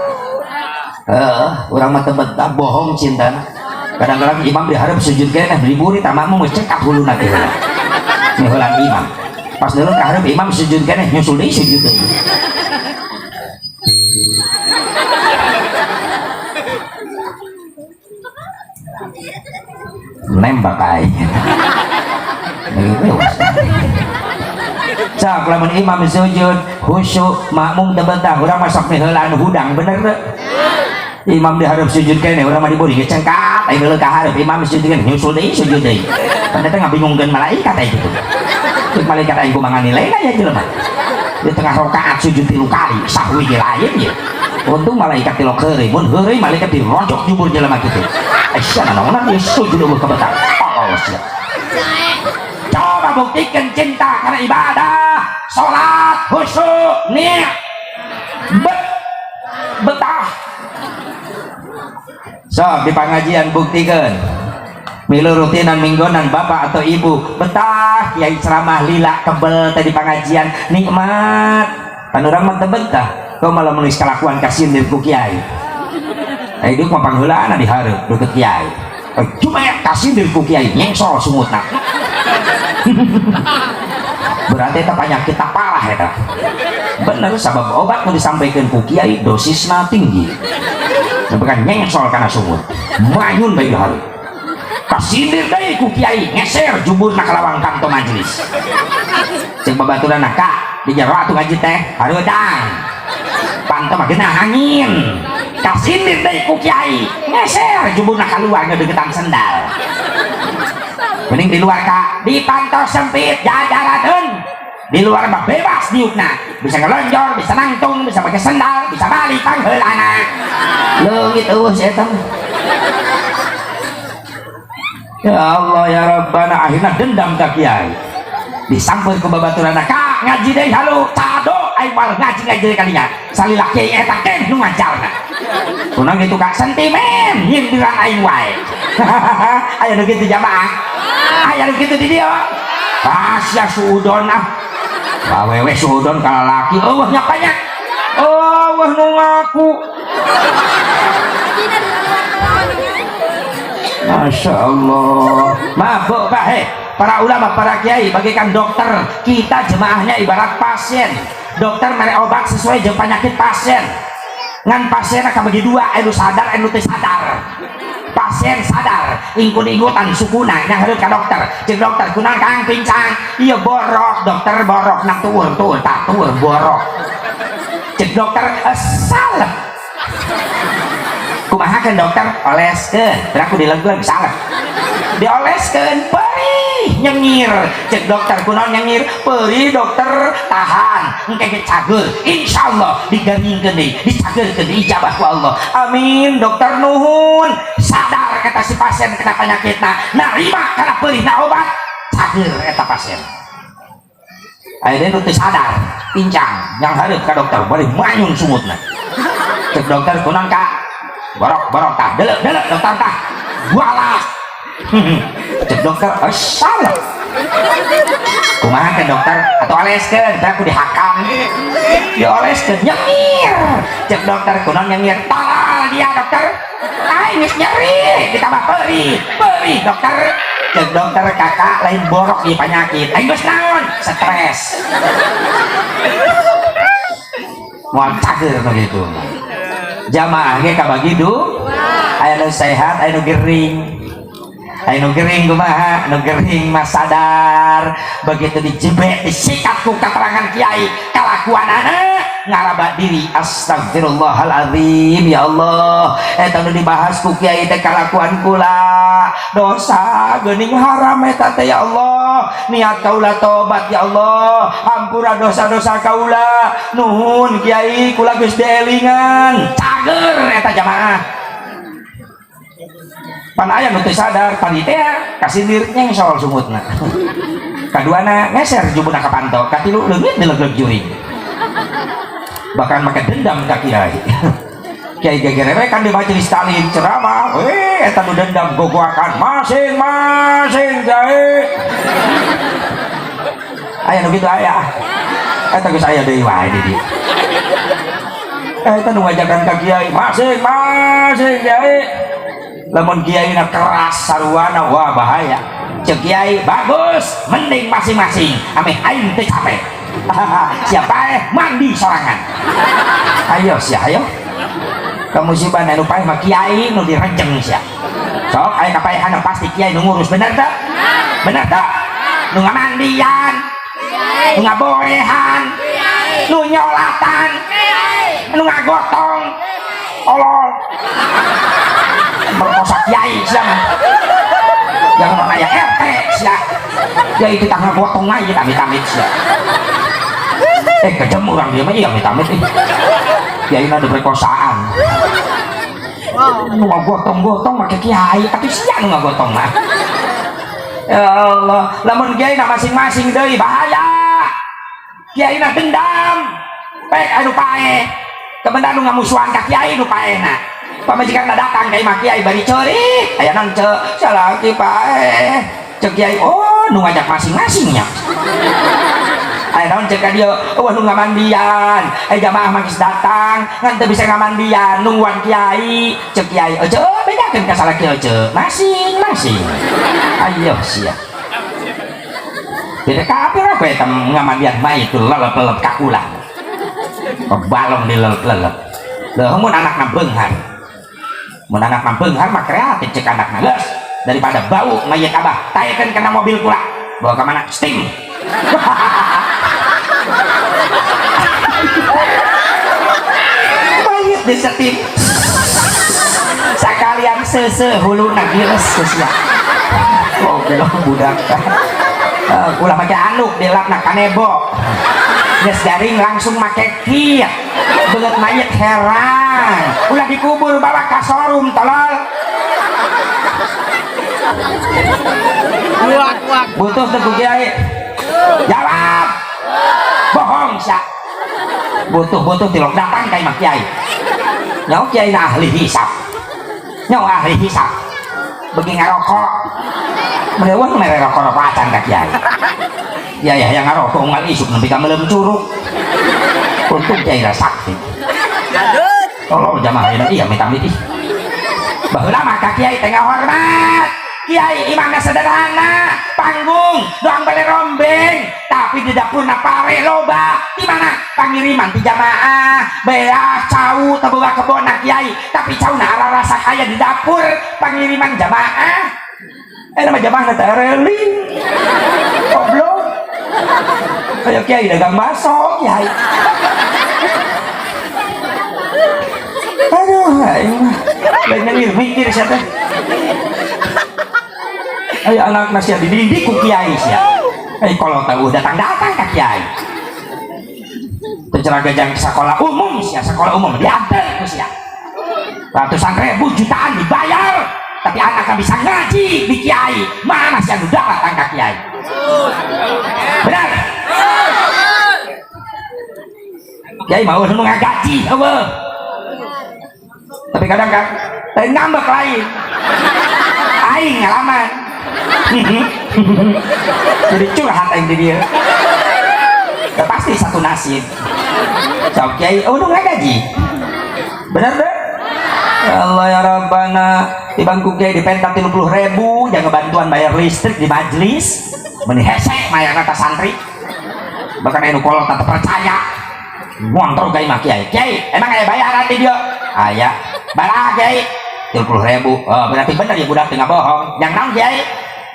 urang mah teu betah bohong cintana kadang-kadang imam diharap sujud kena beli murid tamamu ngecekap hulu nanti ngehulang imam pas dulu keharap imam sujud kena nyusul deh sujud deh nembak aja cak lamun imam sujud khusyuk makmum tebentah urang masuk ngehulang hudang bener deh imam diharap sujud kene urang mah dibori ngecengkat ai beuleuh kaharep imam sujud kene nyusul deui sujud deui pan eta ngabingungkeun malaikat ai kitu ceuk malaikat aing kumaha nilaina ya jelema di tengah rakaat sujud 3 kali sahwi ge lain ye untung malaikat tilok heureuy mun heureuy malaikat dirojok jubur jelema kitu sia naonna dia sujud eueuh ka betah Allah sia coba buktikan cinta karena ibadah salat khusyuk niat betah so di pengajian buktikan milu rutinan mingguan bapak atau ibu betah kiai ceramah lila kebel tadi pengajian nikmat kan orang mah betah kau malah menulis kelakuan kasindir ku kiai hidup mah pangheulaan dihareup deket kiai cuma kasindir ku kiai nyengsol sumutna berarti itu penyakit tak parah ya tak? Bener, sabab obat mau disampaikan ku kiai dosisnya tinggi bukan nyengsol karena sumur manyun baik hari kasindir deh ku kiai ngeser jubur nak lawang kanto majelis cek babaturan nak kak di jero atuh ngaji teh harudang panto mah genah angin kasindir deh ku kiai ngeser jubur nak keluar ngedegetan sendal mending di luar kak di panto sempit jajaran di luar mah bebas diukna bisa ngelonjor bisa nangtung bisa pakai sendal bisa balik panggil anak leungit eueuh eta ya Allah ya Rabbana akhirnya dendam ka kiai disamper ke babaturan kak ngaji deh halu cado aing mal ngaji kalinya salila kiai eta teh nu ngajarna kunaon gitu kak sentimen nyindiran aing wae aya nu kitu jamaah aya nu kitu di dieu pasya suudon awewe suudon ka lalaki eueuh nyapanya eueuh nu ngaku Masya Allah mabuk pak para ulama para kiai bagikan dokter kita jemaahnya ibarat pasien dokter mere obat sesuai jeung penyakit pasien ngan pasien akan bagi dua anu sadar anu teu sadar pasien sadar ingkut-ingkutan sukuna yang harus ke dokter cek dokter kunaon kang pincang iya borok dokter borok nak tuur tak tuur borok cek dokter salep kumaha kan dokter oleskeun berarti dileungkeun salep dioleskeun perih nyengir cek dokter kunaon nyengir perih dokter tahan engke cager insyaallah digaringkeun deui dicagerkeun diijabah ku Allah amin dokter nuhun sadar kata si pasien kena penyakitna narima kana perihna obat cager eta pasien ayeuna nu teu sadar pincang yang hareup ka dokter bari manyun sumutna cek dokter kunaon ka borok tah delek dokter tah walah cek dokter salah kumaha ke dokter atau oleskeun teh aku dihakam dioleskeun nyengir cek dokter kunaon nyengir tolol dia dokter geus nyeri ditambah perih dokter cek dokter kakak lain borok di penyakit aing geus naon stres moal cager begitu jamaah ge kabagi du aya nu sehat aya nu gering kumaha nu gering mah sadar begitu dijebek disikat ku keterangan kiai kalakuanana ngaraba diri astagfirullahalazim ya Allah eta nu dibahas ku kiai teh kalakuan kula dosa geuning haram eta teh ya Allah niat kaula tobat ya Allah hampura dosa-dosa kaula nuhun kiai kula geus dielingan cager eta jamaah pan aya nu teu sadar panitia kasindir nyengsol sumutna kaduana ngeser jubuna ka panto katilu leungit dilegleg juring bahkan make dendam ka kiai kiai gegerewe kan di majelis taklim ceramah eta nu dendam gogoakan masing-masing kiai aya nu kitu aya eta geus aya deui wae di dieu eta nu ngajakan ka kiai masing-masing kiai lamun kiai na keras sarwana wah bahaya cek kiai bagus mending masing-masing ame aing teh capek siapa mandi sorangan ayo sia ayo kamu si bana nu paeh mah kiai nu direnceng sia sok aya kapaehan pasti kiai nu ngurus bener tak nu ngamandian nu ngaborehan nu nyolatan nu ngagotong olol berkosa kiai siapa jangan mana ya RT siapa kiai kita ngagotong aja amit-amit siapa kejam orang dia mah iya amit-amit kiai ada perkosaan nu ngagotong-gotong make kiai tapi siapa nu ngagotong mah ya Allah lamun kiai na masing-masing deui bahaya kiai na dendam pek anu paeh kebenar nu ngamusuhan ka kiai nu paehna pamajikan datang kiai mah kiai bari ceurik aya naon ceu salaki paeh cek kiai oh nu ngajak masing-masingnya aya naon cek ka dieu eueuh nu ngamandian jamaah mah geus datang ngan teu bisa ngamandian nungguan kiai cek kiai ece bedakeun ka salaki ece masing-masing ayo sia beda kapir apa ya ngamadian mayit tuh lelep-lelep kakulah balong di lelep-lelep loh mun anak nambeunghar mah kreatif cek anak nangis daripada bau mayit abah tayakan kena mobil pula bawa ke mana steam mayit di steam sakalian sese hulu nagiles sia oh belum budak ulah make anduk dilap na kanebo geus garing langsung make kit belet mayit heran ulah dikubur bawa ka showroom tolol butuh teu ku kiai jawab bohong sia butuh tilok datang ka imah kiai nyawa kiai na ahli hisab begi ngarokok merewang rokok acan ka kiai ya yang ngarokok ngal isuk nepi ka melem curug untung kiai sakti tolong jamaah ini iya amit-amit ih baheula mah ka kiai teh ngahormat kiai imamna sederhana panggung doang bale rombeng tapi di dapurna pare loba di mana pangiriman di jamaah beas cau teu boga kebonna kiai tapi cauna rasa kaya di dapur pangiriman jamaah nama jamaah teh reling goblok kayak kiai dagang bakso kiai aduh lain mikir siapa ayo anak masih dididik ku kiai sia kalau tahu datang ke kiai tercerah gajang sekolah umum sia sekolah umum diantar ku sia ratusan ribu jutaan dibayar tapi anak gak bisa ngaji di kiai mana sia udah datang ke kiai benar kiai mau ngaji apa tapi kadang kan ngambek lain aing ngalaman jadi curhat aing di dia ya, pasti satu nasib so kiai udah ngaji bener deh ya Allah ya Rabbana di bangku kiai dipentak 30.000 jangan bantuan bayar listrik di majelis meni hesek mayar kata santri bahkan enu kolot tak percaya ngontrol kiai mah kiai emang aya bayaran di dia aya barang kiai 30.000 oh berarti bener ya budak tengah bohong yang naon kiai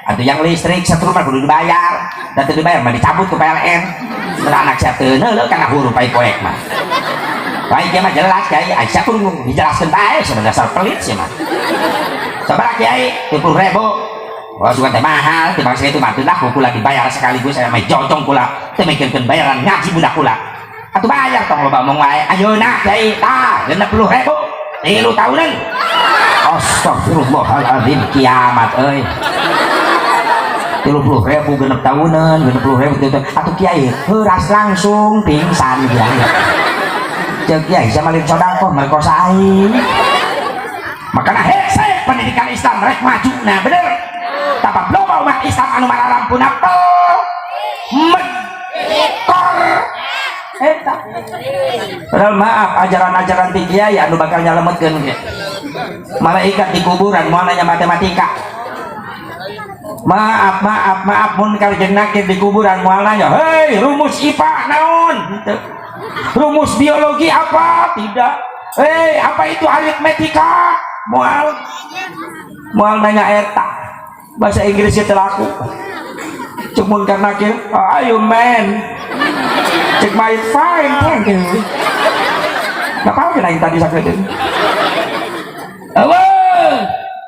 atau yang listrik satu rumah kudu dibayar dan teu dibayar mah dicabut ke PLN bener anak sia teu neuleuk kana huruf pai poek mah baik ya mah jelas kiai aisyah pun dijelaskeun bae sebenarnya dasar pelit sih mah sabaraha kiai 30.000 oh juga teh mahal timbang saya itu mah teu dah kula dibayar sekaligus saya mah jojong kula teu mikirkeun bayaran ngaji budak kula atuh bayar tong loba mong wae ayeuna kiai tah 60.000 3 tahunan astagfirullahaladzim kiamat euy 30.000 genep tahunan 60.000 atuh kiai heuras langsung pingsan kiai jeung kiai sama lain sodaqoh merkosa aing makana hese pendidikan Islam rek maju nah bener tapi loba umat Islam anu mararampuna mekor eta padahal maaf ajaran-ajaran ti kiai anu bakal nyalametkeun ge malaikat di kuburan moal nanya matematika maaf mun karjeng nakir di kuburan moal nanya hei rumus IPA naon rumus biologi apa tidak hei apa itu aritmetika moal nanya eta bahasa Inggrisnya telaku cuman karena nakir ayo man check my fine thank you gak apa-apa yang tadi sakit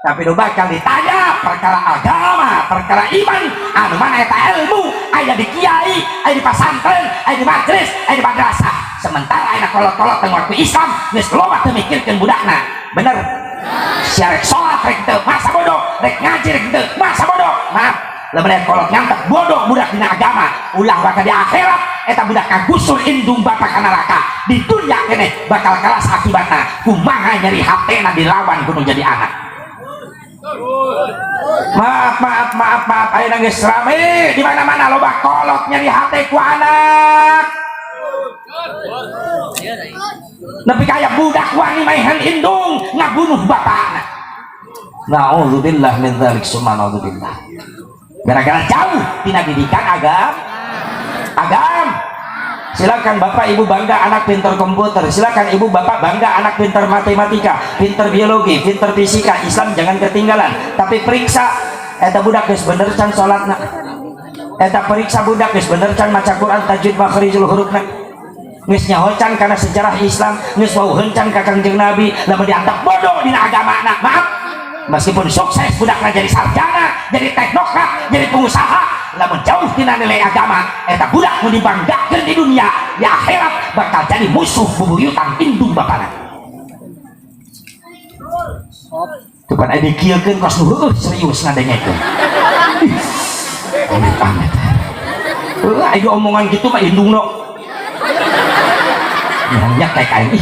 tapi lu bakal ditanya perkara agama perkara iman anu mana eta ilmu aya di kiai aya di pasantren aya di majelis aya di madrasah sementara aya kolot-kolot teng waktu Islam geus loba teu mikirkeun budakna bener syarek salat rek teu masa bodoh rek ngaji rek teu masa bodoh maaf lebelan kolot nyantek bodoh budak dina agama ulah bakal di akhirat eta budak kagusur indung bapak ka neraka di dunya keneh bakal kelas akibatna kumaha nyeri hatena dilawan kudu jadi anak maaf ayeuna geus rame di mana-mana loba kolot nyeri hate ku anak nepi kaya budak wani maehan indung ngabunuh bapakna naudzubillah min dzalik subhanallah gara-gara jauh tina didikan agam. Silakan bapak ibu bangga anak pintar komputer, silakan ibu bapak bangga anak pintar matematika, pintar biologi, pintar fisika. Islam jangan ketinggalan, tapi periksa eta budak geus bener can salatna, eta periksa budak geus bener can maca Quran tajwid makhrijul hurufna, geus nyaho can kana sejarah Islam, geus wauheun can ka Kangjeng Nabi. Lamun dianggap bodoh dina agamana, maaf, meskipun sukses budakna jadi sarjana, jadi teknokrat, jadi pengusaha, lamun jauh tina nilai agama, eta budak nu dibanggakeun di dunia, di akhirat bakal jadi musuh bubuyutan indung bapana. Tuh kan ade kieukeun kos nu heueuh serius ngadengekeun. Amit-amit. Ade omongan kitu mah indungna. Nya kayak kain.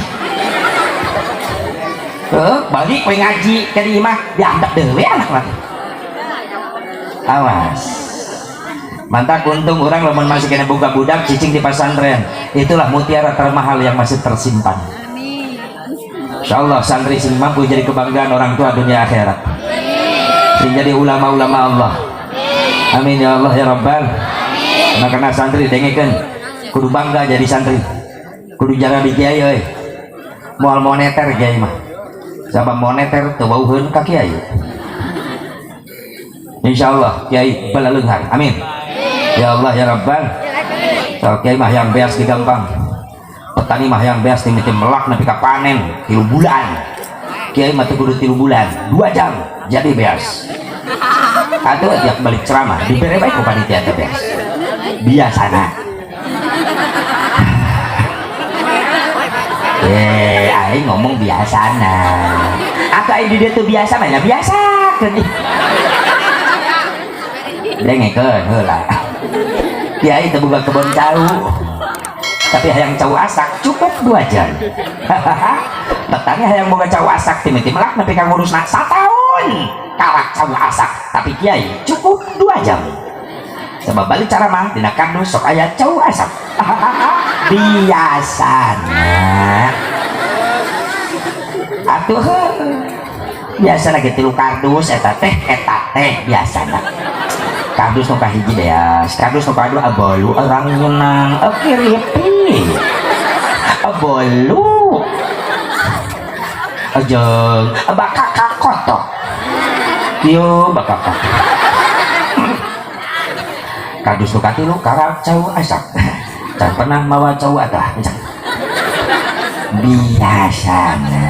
Balik we ngaji ke dieu mah dianggap dewe anak mah. Awas. Mantap untung orang lamun masih kena boga budak cicing di pesantren. Itulah mutiara termahal yang masih tersimpan. Insyaallah santri sing mampu jadi kebanggaan orang tua dunia akhirat. Sing jadi ulama-ulama Allah. Amin ya Allah ya Rabbal. Makanya santri dengekeun kudu bangga jadi santri. Kudu jaga di kiai euy. Moal moneter kiai mah. Sabab moneter teu wauheun ka kiai. Insyaallah kiai balaleunghar. Amin. Ya Allah ya Rabbal. Kiai mah yang beas digampang, petani mah yang beas timiti melak nepi ka panen 3 bulan. Kiai mah teu kudu 3 bulan, 2 jam jadi beas. Atuh tiap balik ceramah dibere bae ku panitia teh beas. Biasana. Aing ngomong biasana. Atuh aing di dieu teu biasa mah nya biasakeun. Dengekeun heula. Kiai teu boga kebon cau, tapi hayang cau asak cukup 2 jam. Petani hayang boga cau asak timiti melak nepi ka ngurusna 1 tahun kalak cau asak, tapi kiai cukup 2 jam. Sebab balik cara mah dina kardus sok aya cau asak. Biasana. Atuh biasana ge 3 kardus eta teh biasana. Kardus nu kahiji beas, kardus nu kadua abolu orang nyenang, kiripi, abolu, ajeng, bakaka kotok, yo bakaka. Kardus nu katilu karak cau asak, can pernah mawa cau atah, biasana.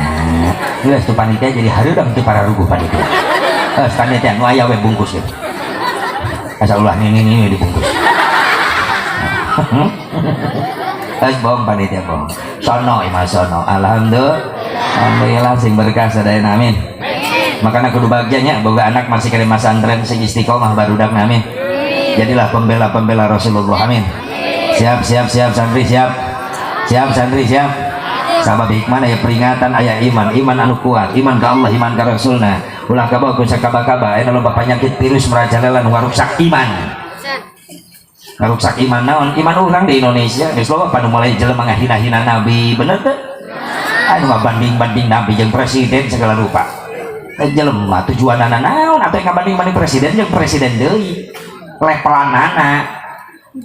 Geus tu panitia jadi hareudang ti para ruguh panitia. Panitia nu aya we bungkus gitu. Asalullah ini dibungkus. Tas bom panitia bom. Sono imah sono. Alhamdulillah sing berkah sadayana amin. Makanya kudu bagiannya boga anak masih kirim pesantren sing istiqomah barudak amin. Jadilah pembela Rasulullah amin. Siap santri siap. Siap santri siap. Sabab hikmah aya peringatan aya iman anu kuat, iman ka Allah, iman ka Rasulna. Ulah kabawa ku sakaba-kaba aya loba penyakit virus merajalela nu ngarusak iman. Ngarusak iman naon? Iman urang di Indonesia geus loba panu mulai jelema ngahina-hina nabi, bener teu? Anu ngabanding-banding nabi jeung presiden segala rupa. Jelema tujuanana naon? Atuh ngabanding-banding presiden jeung presiden deui. Levelanana.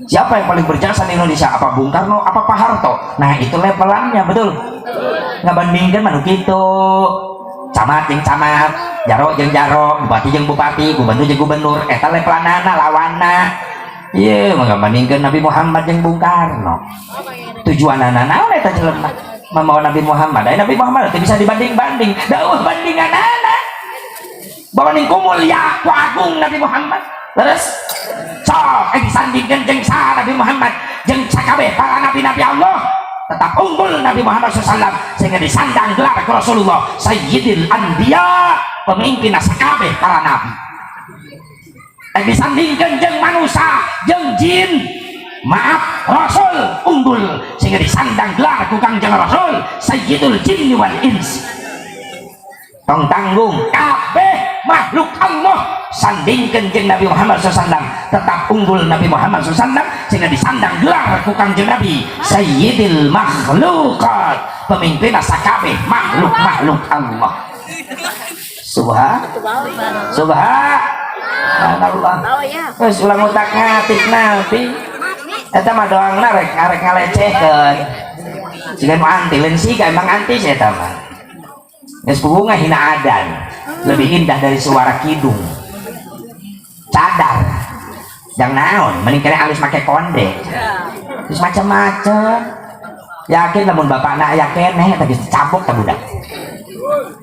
Siapa yang paling berjasa di Indonesia? Apa Bung Karno? Apa Pak Harto? Nah itu levelannya betul. Ngabandingkan manu kitu. Camat jeung camat, jaro jeung jaro, bupati jeung bupati, gubernur jeung gubernur. Eta levelanana lawanna. Ieu ngabandingkeun Nabi Muhammad jeung Bung Karno. Tujuanana naon eta jelema? Mamawa Nabi Muhammad. Nabi Muhammad teu bisa dibanding-banding. Dauh bandinganana. Bawani kumulya ku agung Nabi Muhammad. Terus sok disandingkan jeung saha Nabi Muhammad jeung sakabeh para nabi-nabi Allah tetap unggul Nabi Muhammad SAW sehingga disandang gelar ke Rasulullah Sayyidil Anbiya, pemimpin sakabeh para nabi. Disandingkan jeung manusia jeung jin, maaf Rasul unggul sehingga disandang gelar ku Kangjeng Rasul Sayyidul Jinni wal Ins. Tong tanggung kabeh makhluk Allah sandingkan jeung Nabi Muhammad SAW tetap unggul Nabi Muhammad SAW sehingga disandang gelar ku Kangjeng Nabi Sayyidil Makhlukat, pemimpin sakabeh makhluk Allah. Subhan Allah. Terus ulang utak ngatik nanti. Eta mah doang arek ngalecehkeun. Jika mau anti sih emang anti saya mah. Geus bunga hina adan. Lebih indah dari suara kidung. Cadar. Jangan naon, mending kena alus make konde. Terus macam-macam. Yakin lamun bapakna aya keneh tadi cabok ka budak.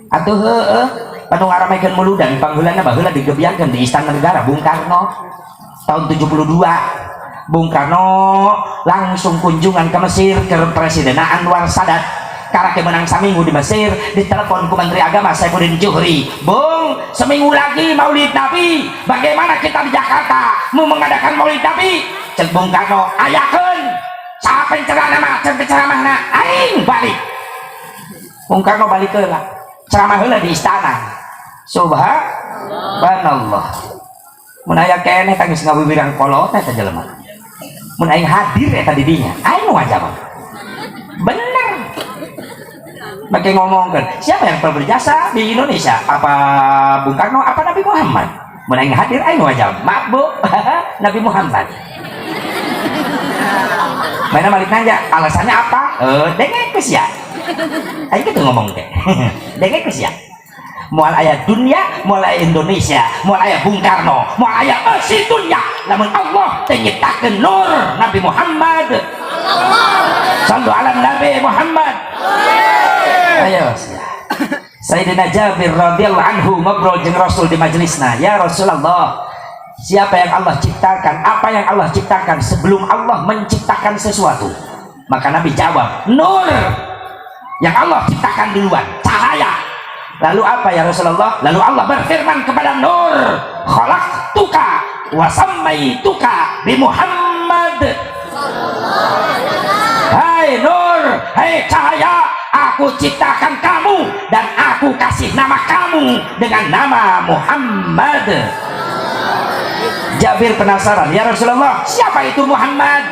Atuh heueuh, panu ngaramekeun muludan pangheulana baheula digebiarkeun di Istana Negara Bung Karno tahun 72. Bung Karno langsung kunjungan ke Mesir ke Presiden Anwar Sadat. Karena menang seminggu di Mesir, ditelepon ke Menteri Agama Saifuddin Juhri. Bung, seminggu lagi Maulid Nabi. Bagaimana kita di Jakarta mau mengadakan Maulid Nabi? Cek Bung Karno, ayakeun. Siapa penceramah cek penceramahna? Aing balik. Bung Karno balik heula. Ceramah heula di istana. Subhanallah. Mun aya keneh tangis ngawibirang kolot eta jelema. Mun aing hadir eta di dinya, aing wajah mah. Bener. Bagi ngomongkan siapa yang pernah berjasa di Indonesia, apa Bung Karno apa Nabi Muhammad? Mun aing hadir aing wajah, maaf Bu, Nabi Muhammad. Mana balik nanya alasannya apa? Dengek geus ya. Aing kitu ngomong teh. Dengek geus ya. Moal aya dunia, moal aya Indonesia, moal aya Bung Karno, moal aya eusi dunia. Lamun Allah teh nyiptakeun nur Nabi Muhammad. Sallu ala Nabi Muhammad. Ayo. Sayyidina Jabir radhiyallahu anhu ngobrol jeung Rasul di majelisna. Ya Rasulullah, siapa yang Allah ciptakan? Apa yang Allah ciptakan sebelum Allah menciptakan sesuatu? Maka Nabi jawab, nur. Yang Allah ciptakan duluan, cahaya. Lalu apa ya Rasulullah? Lalu Allah berfirman kepada nur, khalaqtuka wa sammaituka bi Muhammad. Hai nur, hai cahaya, aku ciptakan kamu dan aku kasih nama kamu dengan nama Muhammad. Jabir penasaran, ya Rasulullah, siapa itu Muhammad?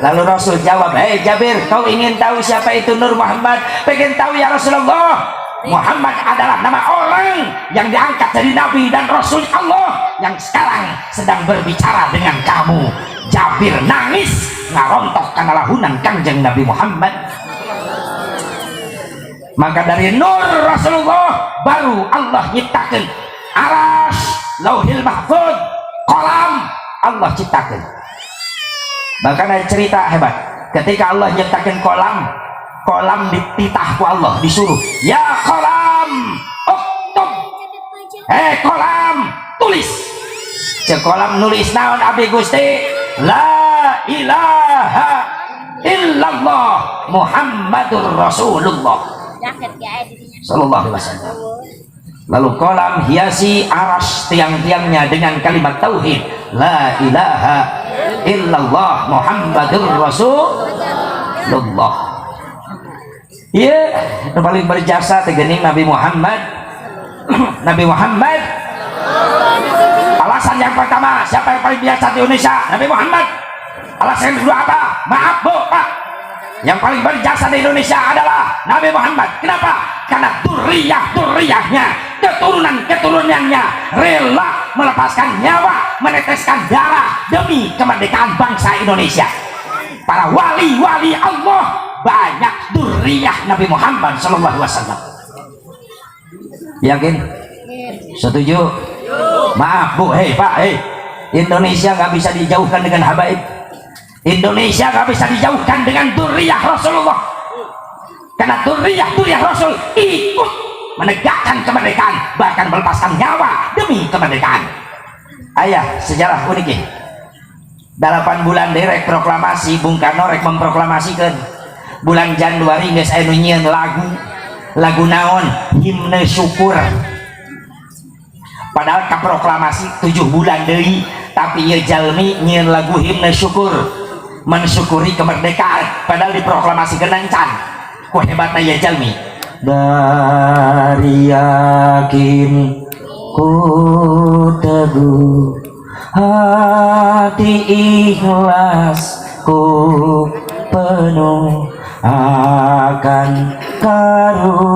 Lalu Rasul jawab, hei Jabir, kau ingin tahu siapa itu Nur Muhammad? Pengen tahu ya Rasulullah? Muhammad adalah nama orang yang diangkat dari Nabi dan Rasul Allah yang sekarang sedang berbicara dengan kamu. Jabir nangis ngarontok karena lahunan kanjeng Nabi Muhammad. Maka dari nur Rasulullah baru Allah ciptakan aras, lauhil mahfud, kolam Allah ciptakan. Bahkan ada cerita hebat ketika Allah ciptakan kolam dititah ku Allah, disuruh ya kolam uktub, kolam tulis. Cek kolam nulis naon abdi Gusti, la ilaha illallah Muhammadur Rasulullah sallallahu alaihi wasallam. Lalu kolam hiasi aras tiang-tiangnya dengan kalimat tauhid, la ilaha illallah Muhammadur Rasulullah. Iya, yang paling berjasa tegening Nabi Muhammad. Nabi Muhammad. Alasan yang pertama, siapa yang paling biasa di Indonesia? Nabi Muhammad. Alasan yang kedua apa? Maaf Bu, Pak. Yang paling berjasa di Indonesia adalah Nabi Muhammad. Kenapa? Karena duriyahnya, keturunannya rela melepaskan nyawa, meneteskan darah demi kemerdekaan bangsa Indonesia. Para wali-wali Allah banyak duriyah Nabi Muhammad sallallahu alaihi wasallam. Yakin? Setuju? Maaf Bu, Pak, Indonesia nggak bisa dijauhkan dengan habaib. Indonesia nggak bisa dijauhkan dengan duriyah Rasulullah. Karena duriyah Rasul ikut menegakkan kemerdekaan, bahkan melepaskan nyawa demi kemerdekaan. Ayah, sejarah unik ya. 8 bulan derek proklamasi, Bung Karno rek memproklamasikan bulan Januari geus aya nu nyieun lagu naon, himne syukur. Padahal ka proklamasi 7 bulan deui, tapi ieu jalmi nyieun lagu himne syukur, mensyukuri kemerdekaan. Padahal diproklamasikan encan. Ku hebatna ieu jalmi. Dari yakin ku teguh, hati ikhlasku penuh akan karuniamu,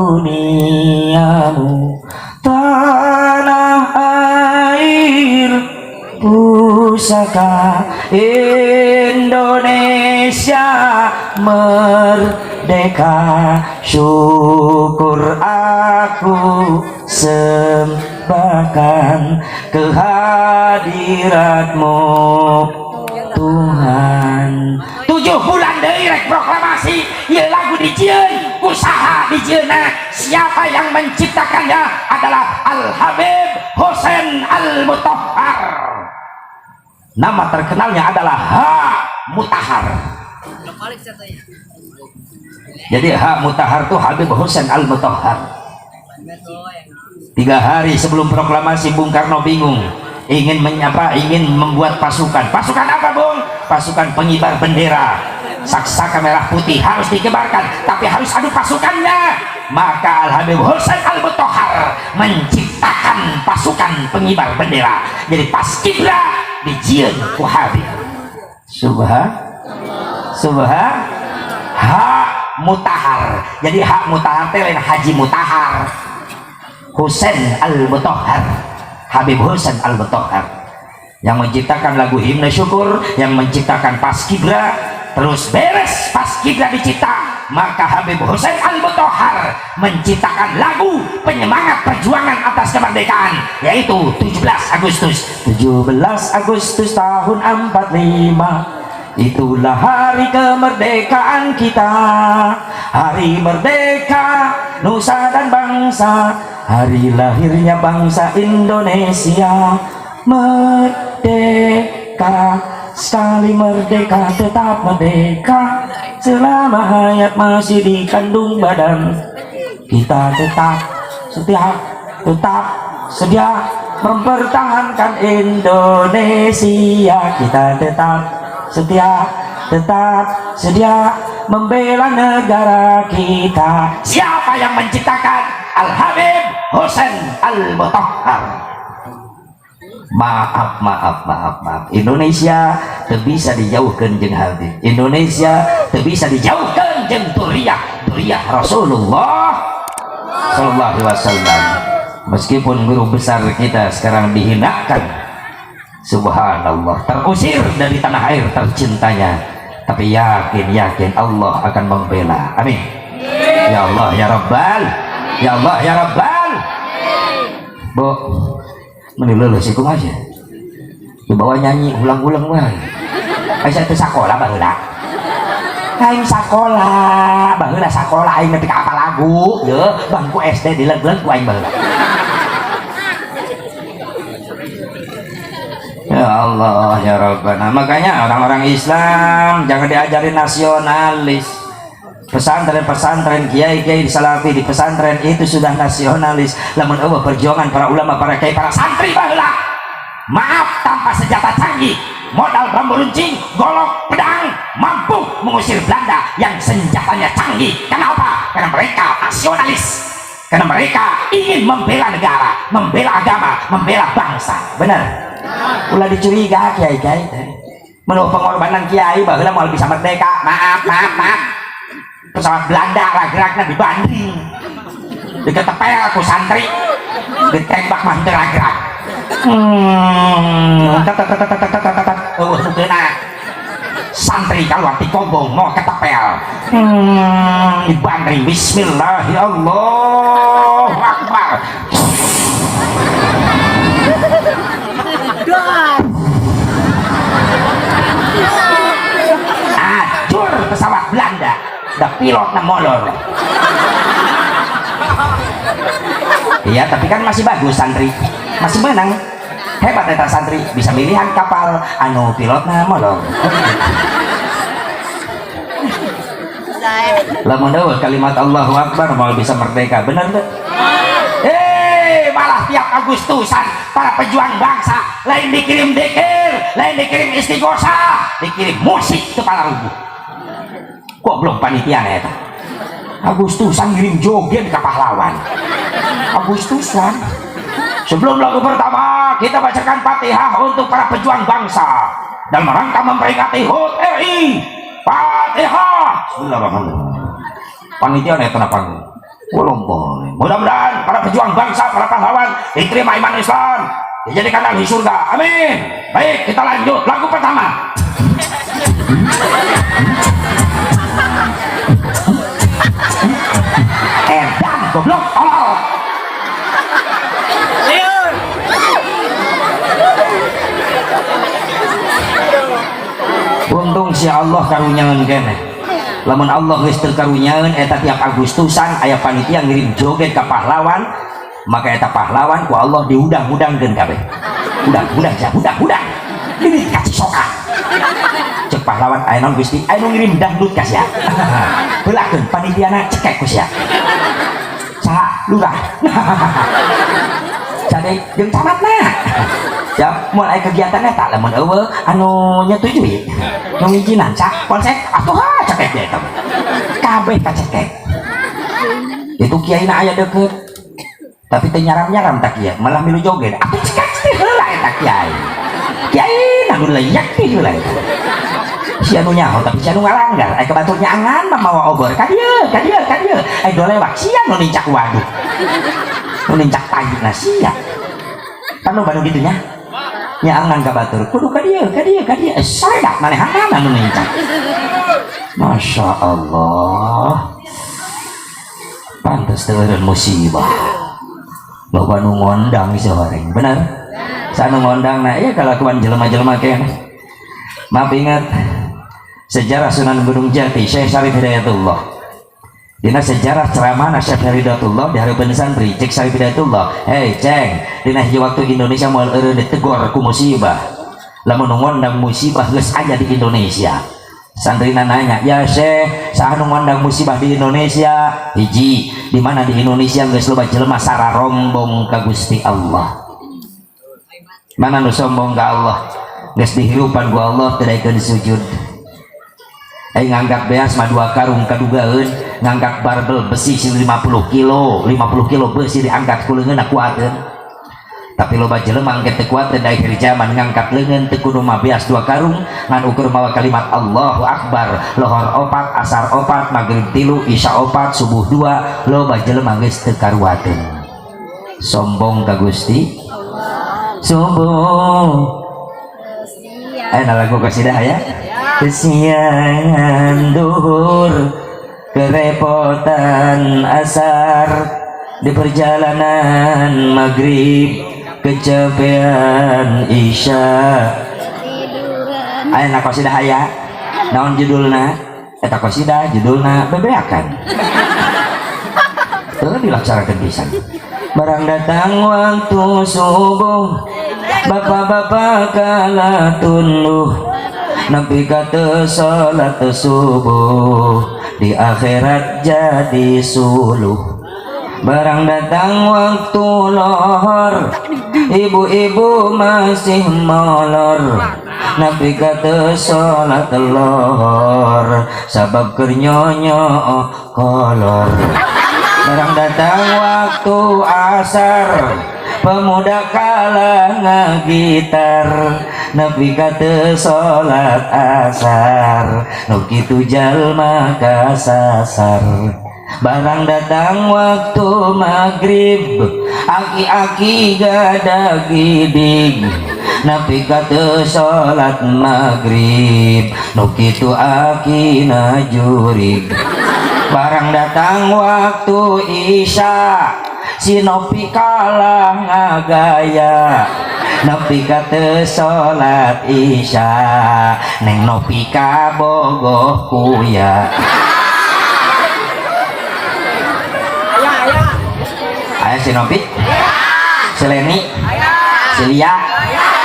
tanah air pusaka Indonesia merdeka, syukur aku sembahkan kehadiratmu Tuhan. 7 bulan dari rek proklamasi ya lagu dijieun, usaha dijieuna. Siapa yang menciptakannya adalah Al-Habib Hussein Al-Mutahhar. Nama terkenalnya adalah Ha Mutahhar. Jadi Ha Mutahhar itu Habib Hussein Al-Mutahhar. 3 hari sebelum proklamasi Bung Karno bingung, ingin membuat pasukan apa Bung? Pasukan pengibar bendera saksaka merah putih harus dikibarkan, tapi harus adu pasukannya. Maka Al-Habib Hussein Al-Mutahhar menciptakan pasukan pengibar bendera. Jadi paskibra dijieun ku Habib. Subhan Ha Mutahhar. Jadi Ha Mutahhar teh lain Haji Mutahhar. Hussein Al-Mutahhar, Habib Hussein Al-Mutahhar yang menciptakan lagu himne syukur, yang menciptakan paskibra. Terus beres paskibra dicipta, maka Habib Hussein Al-Mutahhar menciptakan lagu penyemangat perjuangan atas kemerdekaan, yaitu 17 Agustus tahun 45. Itulah hari kemerdekaan kita, hari merdeka nusa dan bangsa, hari lahirnya bangsa Indonesia. Merdeka, sekali merdeka tetap merdeka, selama hayat masih di kandung badan. Kita tetap sedia mempertahankan Indonesia. Kita tetap sedia membela negara kita. Siapa yang menciptakan? Al-Habib Hussein Al-Mutahhar. Maaf, Indonesia tidak bisa dijauhkan jeung Habib. Indonesia tidak bisa dijauhkan jeung Duriah Rasulullah Sallallahu Alaihi Wasallam. Meskipun guru besar kita sekarang dihinakan, subhanallah, terusir dari tanah air tercintanya, tapi yakin Allah akan membela. Amin. Ya Allah ya Rabbal, ya Allah ya Rabbal. Bu, menilai sih kok aja dibawa nyanyi ulang-ulang wae. Saya teh sakola baheula. Aing sakola aing nepi ka apa lagu ye bangku SD dileg-leg ku aing baheula. Ya Allah ya Rabbana. Makanya orang-orang Islam jangan diajarin nasionalis. Pesantren kiai salafi di pesantren itu sudah nasionalis. Lamun eueuh perjuangan para ulama, para kiai, para santri baheula, maaf, tanpa senjata canggih, modal bambu runcing, golok, pedang, mampu mengusir Belanda yang senjatanya canggih. Kenapa? Karena mereka nasionalis, karena mereka ingin membela negara, membela agama, membela bangsa. Benar? Ulah dicuriga kiai menurut pengorbanan kiai baheula moal bisa merdeka. Maaf, pesawat Belanda rag-ragna dibanding diketepel aku santri ditembak mah teu rag-rag. Santri kalau ti kobong mau ketepel dibanding. Bismillahirrahmanirrahim, Allahu Akbar. Ajur pesawat Belanda, dah pilotnya molor. Iya, tapi kan masih bagus santri, masih menang. Hebat eta santri, bisa pilihan kapal anu pilotnya molor. Lamun eueuh kalimat Allahu Akbar mau bisa merdeka, bener tuh. Malah tiap Agustusan para pejuang bangsa lain dikirim dekir, lain dikirim istighosah, dikirim musik ke Palarubu. Kok belum panitia eta? Agustusan ngirim joget ke pahlawan. Agustusan. Sebelum lagu pertama kita bacakan Fatihah untuk para pejuang bangsa dan rangka memperingati HUT RI. Fatihah. Bismillahirrahmanirrahim. Panitia eta kenapa? Mudah-mudahan para pejuang bangsa, para pahlawan diterima iman Islam, dijadikan ahli surga, amin. Baik, kita lanjut lagu pertama. Edan goblok tolol. Untung si Allah karunyaeun keneh. Lamun Allah geus teu karunyaeun eta tiap Agustusan aya panitia ngirim joget ka pahlawan, maka eta pahlawan ku Allah diudang-udangkeun kabeh. Udang sia, udang. Ini kasih soka. Cek pahlawan aya naon Gusti? Aya nu ngirim dangdut ka sia. Heulakeun panitiana cekek ku sia. Saha lurah. Cade jeung camatna. Ya, mulai kegiatan eta lamun eueuh anu nyetujui nu ngijinan cak konsep atuh cekek dia eta kabeh kacekek itu kiaina aya deukeut tapi teu nyaram-nyaram tak kieu malah milu joget atuh cekek teh heula eta kiai anu leyak teh heula eta si anu nyaho tapi si anu ngalanggar aya kebaturnya angan mah mawa obor ka dieu aya do lewat sia nu nincak waduk nu nincak tayuna sia kan nu baru kitu nya nyangan ka batur kudu ka dieu sadak manehanna anu nincak. Masya Allah pantes teu eureun musibah loba nu ngondang sehoreng bener sanu ngondangna ya kalakuan jelema-jelema keneh. Maaf ingat sejarah Sunan Gunung Jati Syekh Syarif Hidayatullah dina sejarah ceramah Syekh Hidayatullah di hareupeun santri cek Syarif Hidayatullah hei ceng dina hiji waktu Indonesia moal eureun ditegor ku musibah lamun ngondang musibah geus aya di Indonesia. Santrina nanya, ya Syekh saha nu ngondang musibah di Indonesia? Hiji, di mana di Indonesia geus loba jelema sararombong ka Gusti Allah. Mana nu sombong ka Allah geus dihirupan ku Allah teu daekeun sujud. Ngangkat beas mah 2 karung kadugaeun, ngangkat barbel besi 50 kilo besi diangkat ku leungeunna kuateun. Tapi loba jelema angkat teu kuat teh akhir zaman ngangkat leungeun teu kudu mah beas 2 karung ngan ukur mawa kalimat Allahu Akbar, lohor 4, asar 4, magrib 3, isya 4, subuh 2, loba jelema geus teu karuateun. Sombong ka Gusti subuh. Lagu kasidah ya. Kesiangan duhur, kerepotan asar, di perjalanan maghrib, kecapean isya. Ayeuna qasidah aya naon judulna? Eta qasidah judulna bebeakan. Teu dilaksanakeun pisan. Barang datang waktu subuh, bapak-bapak kala tunduh, nepi ka teu salat subuh, di akhirat jadi suluh. Barang datang waktu lohor, ibu-ibu masih molor, nepi ka teu salat lohor, sabab keur nyonyo kolor. Barang datang waktu asar, pemuda kalah ngagitar, nepi ka teu salat asar, nu kitu jalma kasasar. Barang datang waktu maghrib, aki-aki gada gidig, nepi ka teu salat maghrib, nu kitu akina jurig. Barang datang waktu isya, si Nopi kalah ngagaya, nepi ka teu salat isya, neng Nopi kabogoh kuya. Aya si Nopi, si Leni, si Lia,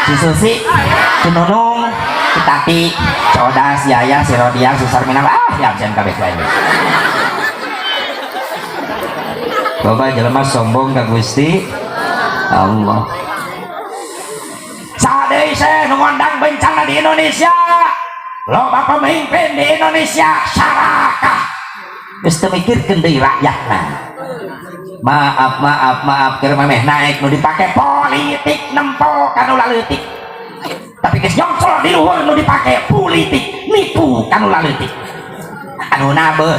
si Susi, si Nunung, si Tati, si Oda, si Yaya, si Rodia, si Sarminal, ya absen kabeh bae. Coba jelema sombong ka Gusti Allah. Sadeu Syekh nu ngondang bencana di Indonesia. Loba pemimpin di Indonesia sarakah. Geus teu mikirkeun deui rakyatna. Maaf keur memeh naik nu dipake politik nempo kanu laleutik. Tapi geus nyongsol di luhur nu dipake politik nipu kanu laleutik. Anu nabeuh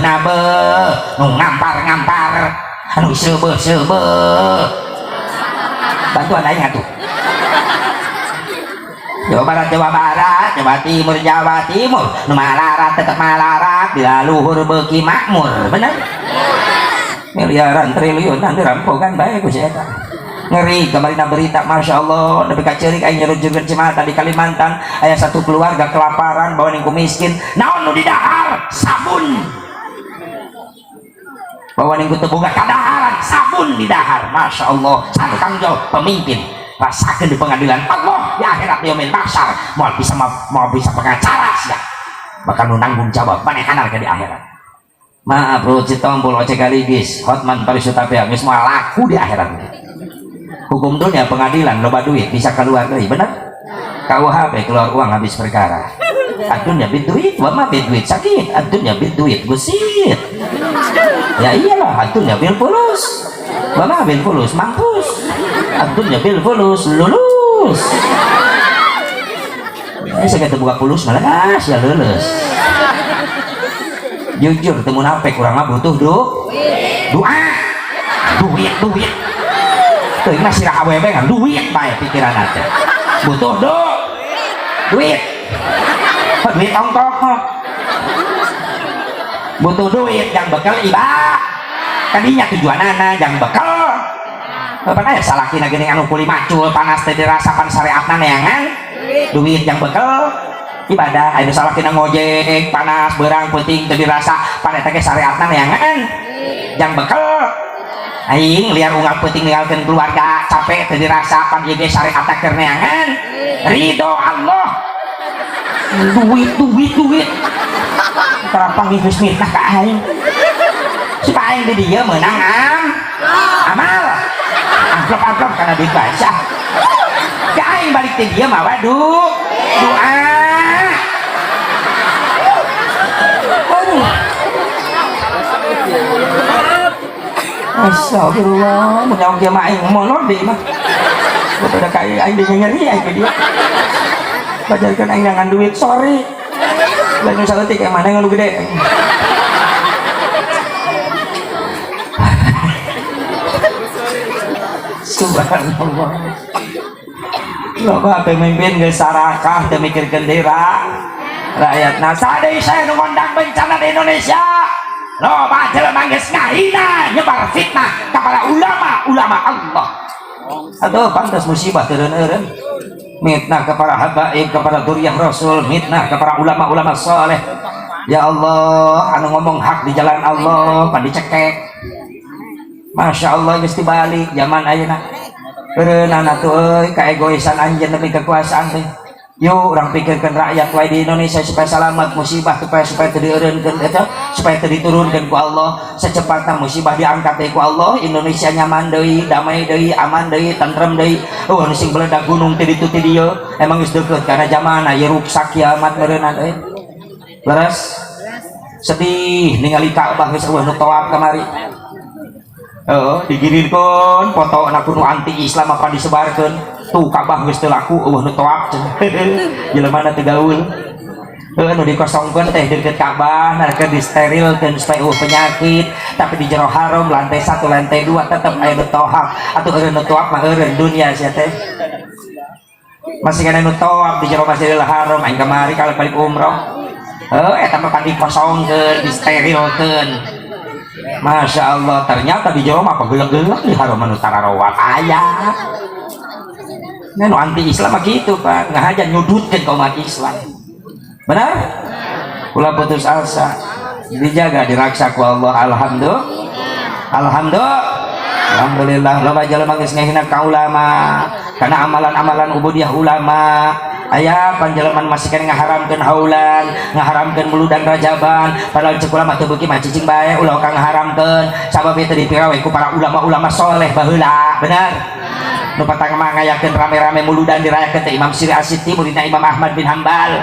nu ngampar anu seubeuk bantuan aing atuh Jawa Barat, Jawa Timur, nu malarat tetep malarat, bila luhur beuki makmur, bener? Miliaran triliun nanti rampokan baik ku saya. Ngeri kemarin berita, masya Allah, tapi kacerik aing nyerujurkeun Cimahi di Kalimantan, aya satu keluarga kelaparan bawa ningku miskin, naon nu didahar sabun. Bawa ningku teu boga kadaharan sabun didahar, masya Allah. Sanu tanggung jawab pemimpin. Rasakan di pengadilan Allah di akhirat yaumil mahsyar, mau bisa pengacara sih, bakal nanggung jawab manehanar ke di akhirat. Maaf bro, citompul ojek kaligis hotman parisutapea geus moal laku di akhirat. Hukum dunia pengadilan loba duit bisa keluar deui, bener? KUHP keluar uang habis perkara. Adunya bid duit, wa ma bid duit sakit. Adunya bid duit gusit. Ya iyalah, adunya bil fulus. Wa ma bil fulus mampus. Adunya bil fulus lulus. Ini saya kata buka fulus malah ya lulus. Jujur temu nape kurang mah butuh doa. Duit. Tuh masih rah awewe kan duit bae pikiran aja. Butuh duit. Duit ongkos. Butuh duit yang bekal ibadah. Tadinya tujuanana yang bekal. Pernah ya salah kina gini anu kuli macul panas teh dirasakan syariatna neangan. Duit yang bekal ibadah. Anu salah kina ngojek panas berang penting teh dirasa pada teh syariatna neangan. Yang bekal aing liar unggal penting ninggalkeun keluarga capek teh dirasa pan ieu ge syariatna keur neangan. Ridho Allah. Duit. Karapang geus mitnah ka aing. Supaya aing di dieu meunang amal. Amplop karena dibaca. Ka aing balik teh dieu mah doa. Astagfirullah, menyawang dia mah aing molor deui mah. Udah kayak aing nyeri aing ke dia. Bajarkan aing dengan duit, sorry. Lain saeutik yang mana yang lu gede. Subhanallah. Loba pemimpin geus sarakah teu mikirkeun dera rakyatna. Sadeu saya nu ngondang bencana di Indonesia. Loba jelema geus ngahina nyebar fitnah kepada ulama Allah. Aduh pantas musibah teureun-eureun. Mitnah kepada habaib, kepada dzurriyyah Rasul, mitnah kepada ulama-ulama saleh. Ya Allah, anu ngomong hak di jalan Allah pan dicekek. Masya Allah geus dibalik zaman ayeuna. Berenana tuh euy kaegoisan anjeun demi kekuasaan teh. Yuk orang pikirkan rakyat wae di Indonesia supaya selamat musibah supaya teu dieureunkeun eta supaya teu diturunkeun ku Allah secepatna musibah diangkat deui ku Allah. Indonesia nyaman deui, damai deui, aman deui, tentrem deui. Oh nu sing beledak gunung teh ditu ti dieu emang geus deukeut kana zamanna ye ruksak kiamat meureunna euy. Beres sedih ningali Ka'bah geus eueuh nu tawaf kamari. Digirirkeun foto anak kuno anti Islam apa disebarkeun tuh Ka'bah geus teu laku eueuh nu tawaf jelema teu gaul nu dikosongkeun teh deukeut Ka'bah narkeun disterilkeun supaya eueuh penyakit tapi di jero haram lantai 1 lantai 2 tetep aya nu tawaf atuh eueuh nu tawaf mah eueuh dunia sia teh masih kana nu tawaf di jero Masjidil Haram aing kamari kalau balik umroh eta mah dikosongkeun disterilkeun. Masya Allah, ternyata di Jawa apa geleng-geleng di Haruman Utara Rawat ayah. Nah, anti Islam gitu pak, ngahaja nyudutkan kaum umat Islam. Benar? Kula putus asa, dijaga diraksa ku Allah. Alhamdulillah. Loba jalema geus ngahina ka ulama, karena amalan-amalan ubudiyah ulama. Aya panjeleman masih kan ngaharamkeun haulan, ngaharamkeun muludan rajaban, padahal cek ulama teu beuki mah cicing bae ulah kang ngaharamkeun sabab teh dipirawe ku para ulama-ulama saleh baheula. Benar? Nu patang ngayakeun rame-rame muludan dirayakeun teh Imam Syiri As-Siti muridna Imam Ahmad bin Hambal,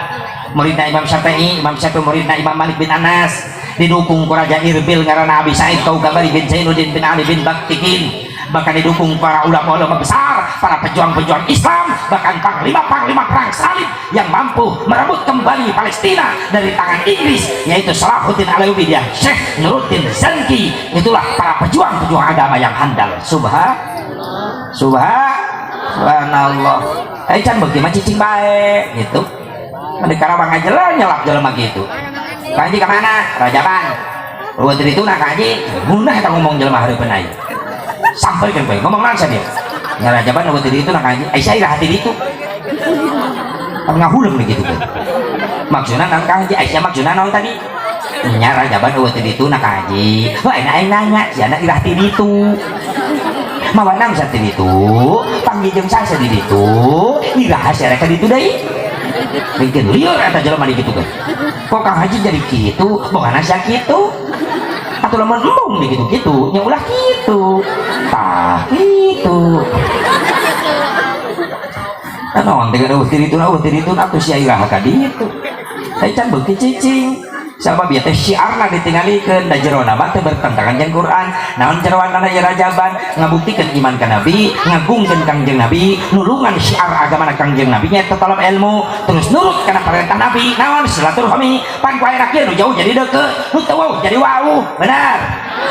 muridna Imam Syafi'i, muridna Imam Malik bin Anas, didukung ku Raja Irbil ngaranna Abi Said Kaugabari bin Zainuddin bin Ali bin Baktikin, bahkan didukung para ulama-ulama besar, para pejuang-pejuang Islam, bahkan panglima-panglima perang salib yang mampu merebut kembali Palestina dari tangan Inggris, yaitu Salahuddin Alawi dan Syekh Nuruddin Zanki. Itulah para pejuang-pejuang agama yang handal. Subhanallah. can beuki mah cicing bae gitu. Di Karawang aja lah nyelap jelema gitu. Kaji ke mana? Rajaban. Buat itu nak kaji, munah kita ngomong jelema hareupeun aing. Sampaikan bae, ngomong langsung dia. Ya Rajaban buat itu nak kaji. Saya ira hati itu. Ngahuleng begitu kan. Maksudna nang kaji, Aisyah maksudna naon tadi? Nya Rajaban buat itu nak kaji. Wah, aing nanya, si anak ira hati itu. Mawanang sa itu, panggil jeung saya di itu, ira hasil rek di itu deui. Mungkin liur eta jelema di kitu kan. Kok Kang Haji jadi kitu, bogana sia kitu. Atuh lamun embung di kitu-kitu, nya ulah kitu. Tah kitu. Naon teh eueuh tiritun atuh sia ira ka ditu. Sai can beuki cicing. Sabab ieu teh syiarna ditingalikeun da jerona mah teh bertentangan jeung Quran. Naon jeroanna ya Rajaban ngabuktikeun iman ka Nabi, ngagungkeun Kangjeng Nabi, nulungan syiar agama Kangjeng Nabi nya tolong ilmu, terus nurut kana perintah Nabi. Naon silaturahmi, pan ku ayeuna kieu nu jauh jadi deukeut, nu teu wauh jadi wauh. Benar.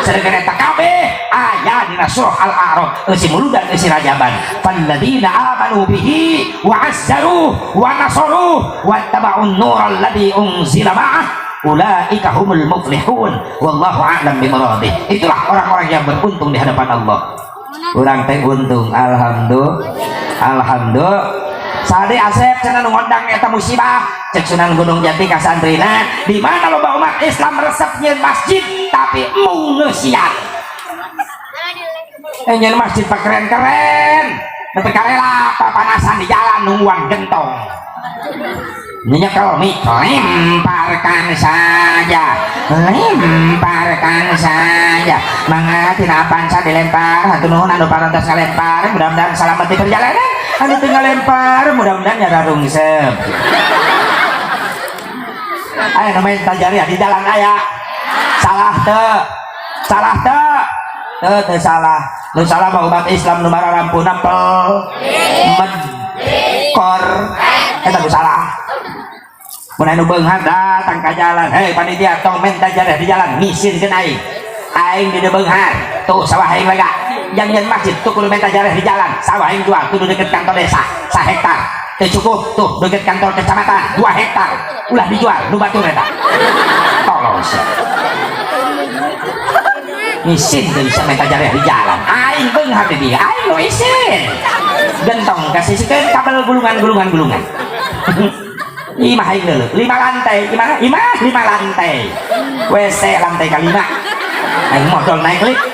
Sedangkan eta kabeh aya dina surah Al-A'raf, eusi muludan eusi Rajaban. Falladzina amanu bihi wa azzaru wa nasaru wattaba'un nural ladzi unzila ma'ah ulaika humul muflihun wallahu a'lam bimuradih. Itulah orang-orang yang beruntung di hadapan Allah. Urang teh untung, alhamdulillah. Sade Asep cenah ngondang eta musibah cek Sunan Gunung Jati ka santrina di mana loba umat Islam resep nyeun masjid tapi mung ngeusian. Nyeun masjid pak keren-keren. Tapi karela papanasan di jalan nungguan gentong. Nyekel mik lemparkan saja mangga tina pansa dilempar hatur nuhun anu parantos ngalempar mudah-mudahan selamat di perjalanan anu teu ngalempar mudah-mudahan nyara rungsep aya nu main tajariah di jalan aya salah teu salah nu salah mah umat Islam nu mararampuna pel medkor eta nu salah. Mun anu beunghar datang ka jalan, hei panitia tong men tajariah di jalan misinkeun aing di beunghar tuh sawah aing lega yang nyeun masjid tuh kudu men tajariah di jalan sawah aing jual kudu deket kantor desa 1 hektar teu cukup tuh deket kantor kecamatan 2 hektar ulah dijual nu batur eta tolong misin teu bisa men tajariah di jalan aing beunghar di dia aing nu isin gentong kasisikeun kabel gulungan imah aing leuleuh 5 lantai gimana imah 5 lantai WC lantai ke-5 aing modal naik lift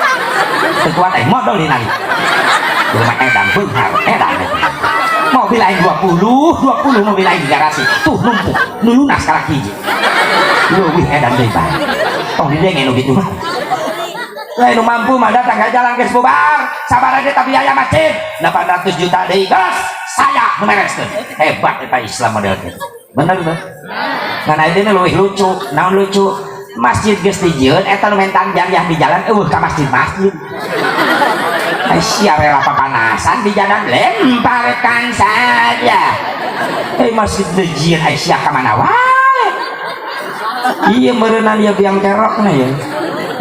teu kuat aing modal dina lift rumah edan beunghar edan mobil aing 20 mobil aing di garasi tuh numpuk nu lunas kalak hiji leuwih edan deui bae tong didenge nu kitu mah lain nu mampu mah datang ka jalan geus bubar sabaraha tapi aya masjid 800 juta deui geus saya nu mereskeun hebat eta Islam model kitu. Bener tuh. Karena ini lebih lucu. Naon lucu? Masjid geus dijieun eta nu mentan jariah di jalan eueuh ka masjid. Aisyah rela papanasan di jalan lemparkan saja. Masjid dijieun Aisyah ka mana wae. Ieu meureunna ieu biang kerokna ya.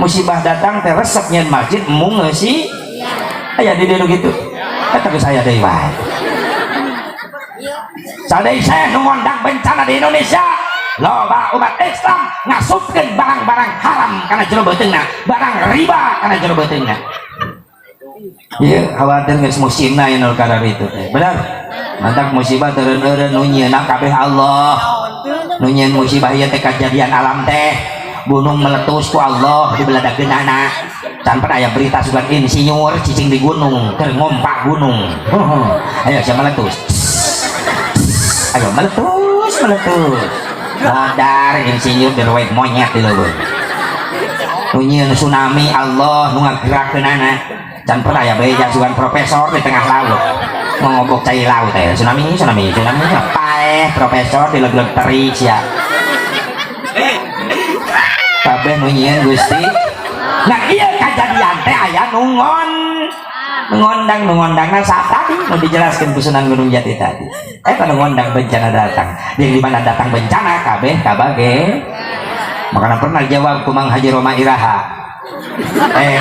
Musibah datang teh resep nyeun masjid mung ngeusi. Aya di dieu gitu. Eta geus aya deui wae. Sadai saya ngondang bencana di Indonesia loba umat Islam ngasupkeun barang-barang haram karena jero beuteungna barang riba karena jero beuteungna ieu khawatir geus musimna anu kadar itu benar mantap musibah teureun-eureun nu nyieunna kabeh Allah nu nyieun musibah ieu teh kejadian alam teh gunung meletus ku Allah di beladageunana can pernah aya berita sugan insinyur cicing di gunung keur ngompak gunung ayo sia meletus ayo meletus modar insinyur derwek monyet di leuweung nu nyieun tsunami Allah nu ngagerakeunana can pernah aya beja sugan profesor di tengah laut ngobok cai laut teh tsunami paeh profesor di leg-leg teri sia kabeh nu nyieun Gusti nah ieu kajadian teh aya nu mengondangna saat tadi mau dijelaskan ku Sunan Gunung Jati tadi eta ngondang bencana datang yang dimana datang bencana kabeh kabage makanya pernah jawab ku Mang Haji Roma Iraha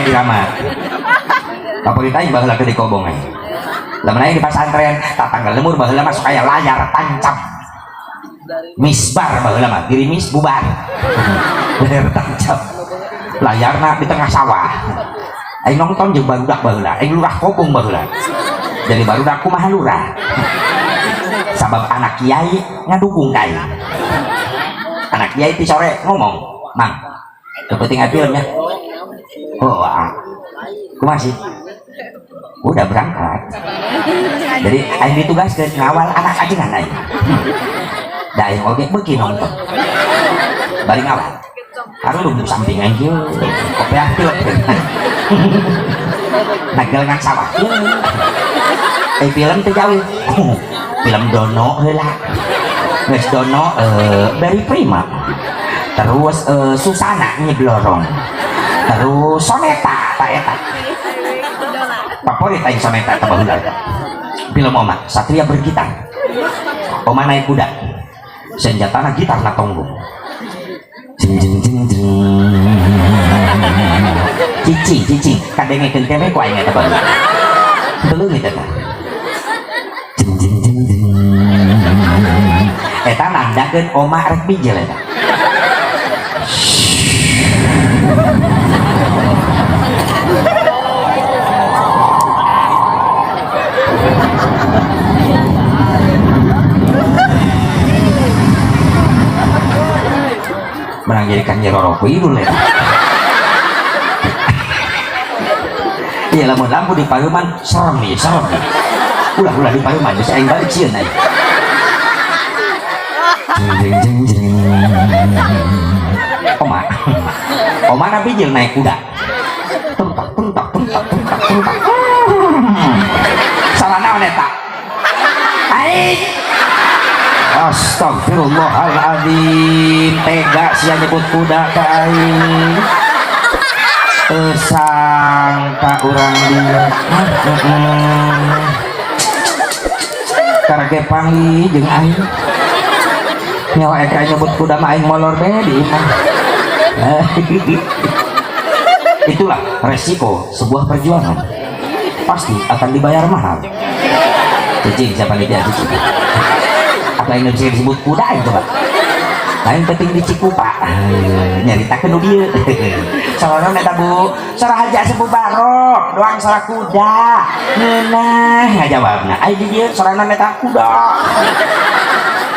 Irama kaperintah baheula ke di kobong lamun aya di pasantren tatanggal lemur baheula masuk aya layar tancap misbar baheula mah girimis bubar layar tancap layarna di tengah sawah aing nonton jeung barudak baheula aing lurah kobong baheula jadi barudak kumaha lurah sabab anak kiai ngadukung kai anak kiai ti sore ngomong mang kepentingan filmnya oh kumaha sih udah berangkat jadi aing ditugaskeun ngawal anak ajengan aing da aing oge beuki nonton bari ngawal harulung samping aing kieu kopiah teu nagelengan sawah film teh jauh film Dono heula geus Dono dari Prima terus Susana nyeblorong terus Soneta tak eta favorit aing Soneta teh baheula film Oma Satria bergitar Oma naik kuda senjatana gitar na tonggo jeng jeng jeng jeng cicing kadengekeun teh ku aing eta baheula teu gitu teh jeng jeng jeng jeng eta nandakeun Oma rek bijil eta menang jadi kan Roro Kuidul ya iya lamun lampu di Paruman serem nih ulah di Paruman bisa aing balik sieun aing jeng jeng jeng Oma nabi jeung naik kuda tuntak salah naon eta aing astagfirullahaladzim tega sia nyebut kuda ka aing sangka urang dia karage panggih jeung aing nyawa eka nyebut kuda mah aing molor be di imah itulah resiko sebuah perjuangan pasti akan dibayar mahal cicing siapa nih dia cicing apa yang bisa disebut kuda itu pak lain penting di Cikupa nyaritakeun nu dieu salah eta bu sarah haja sebu barok doang sarah kuda ngeunah ngajawabna ai di dieu sarana eta kuda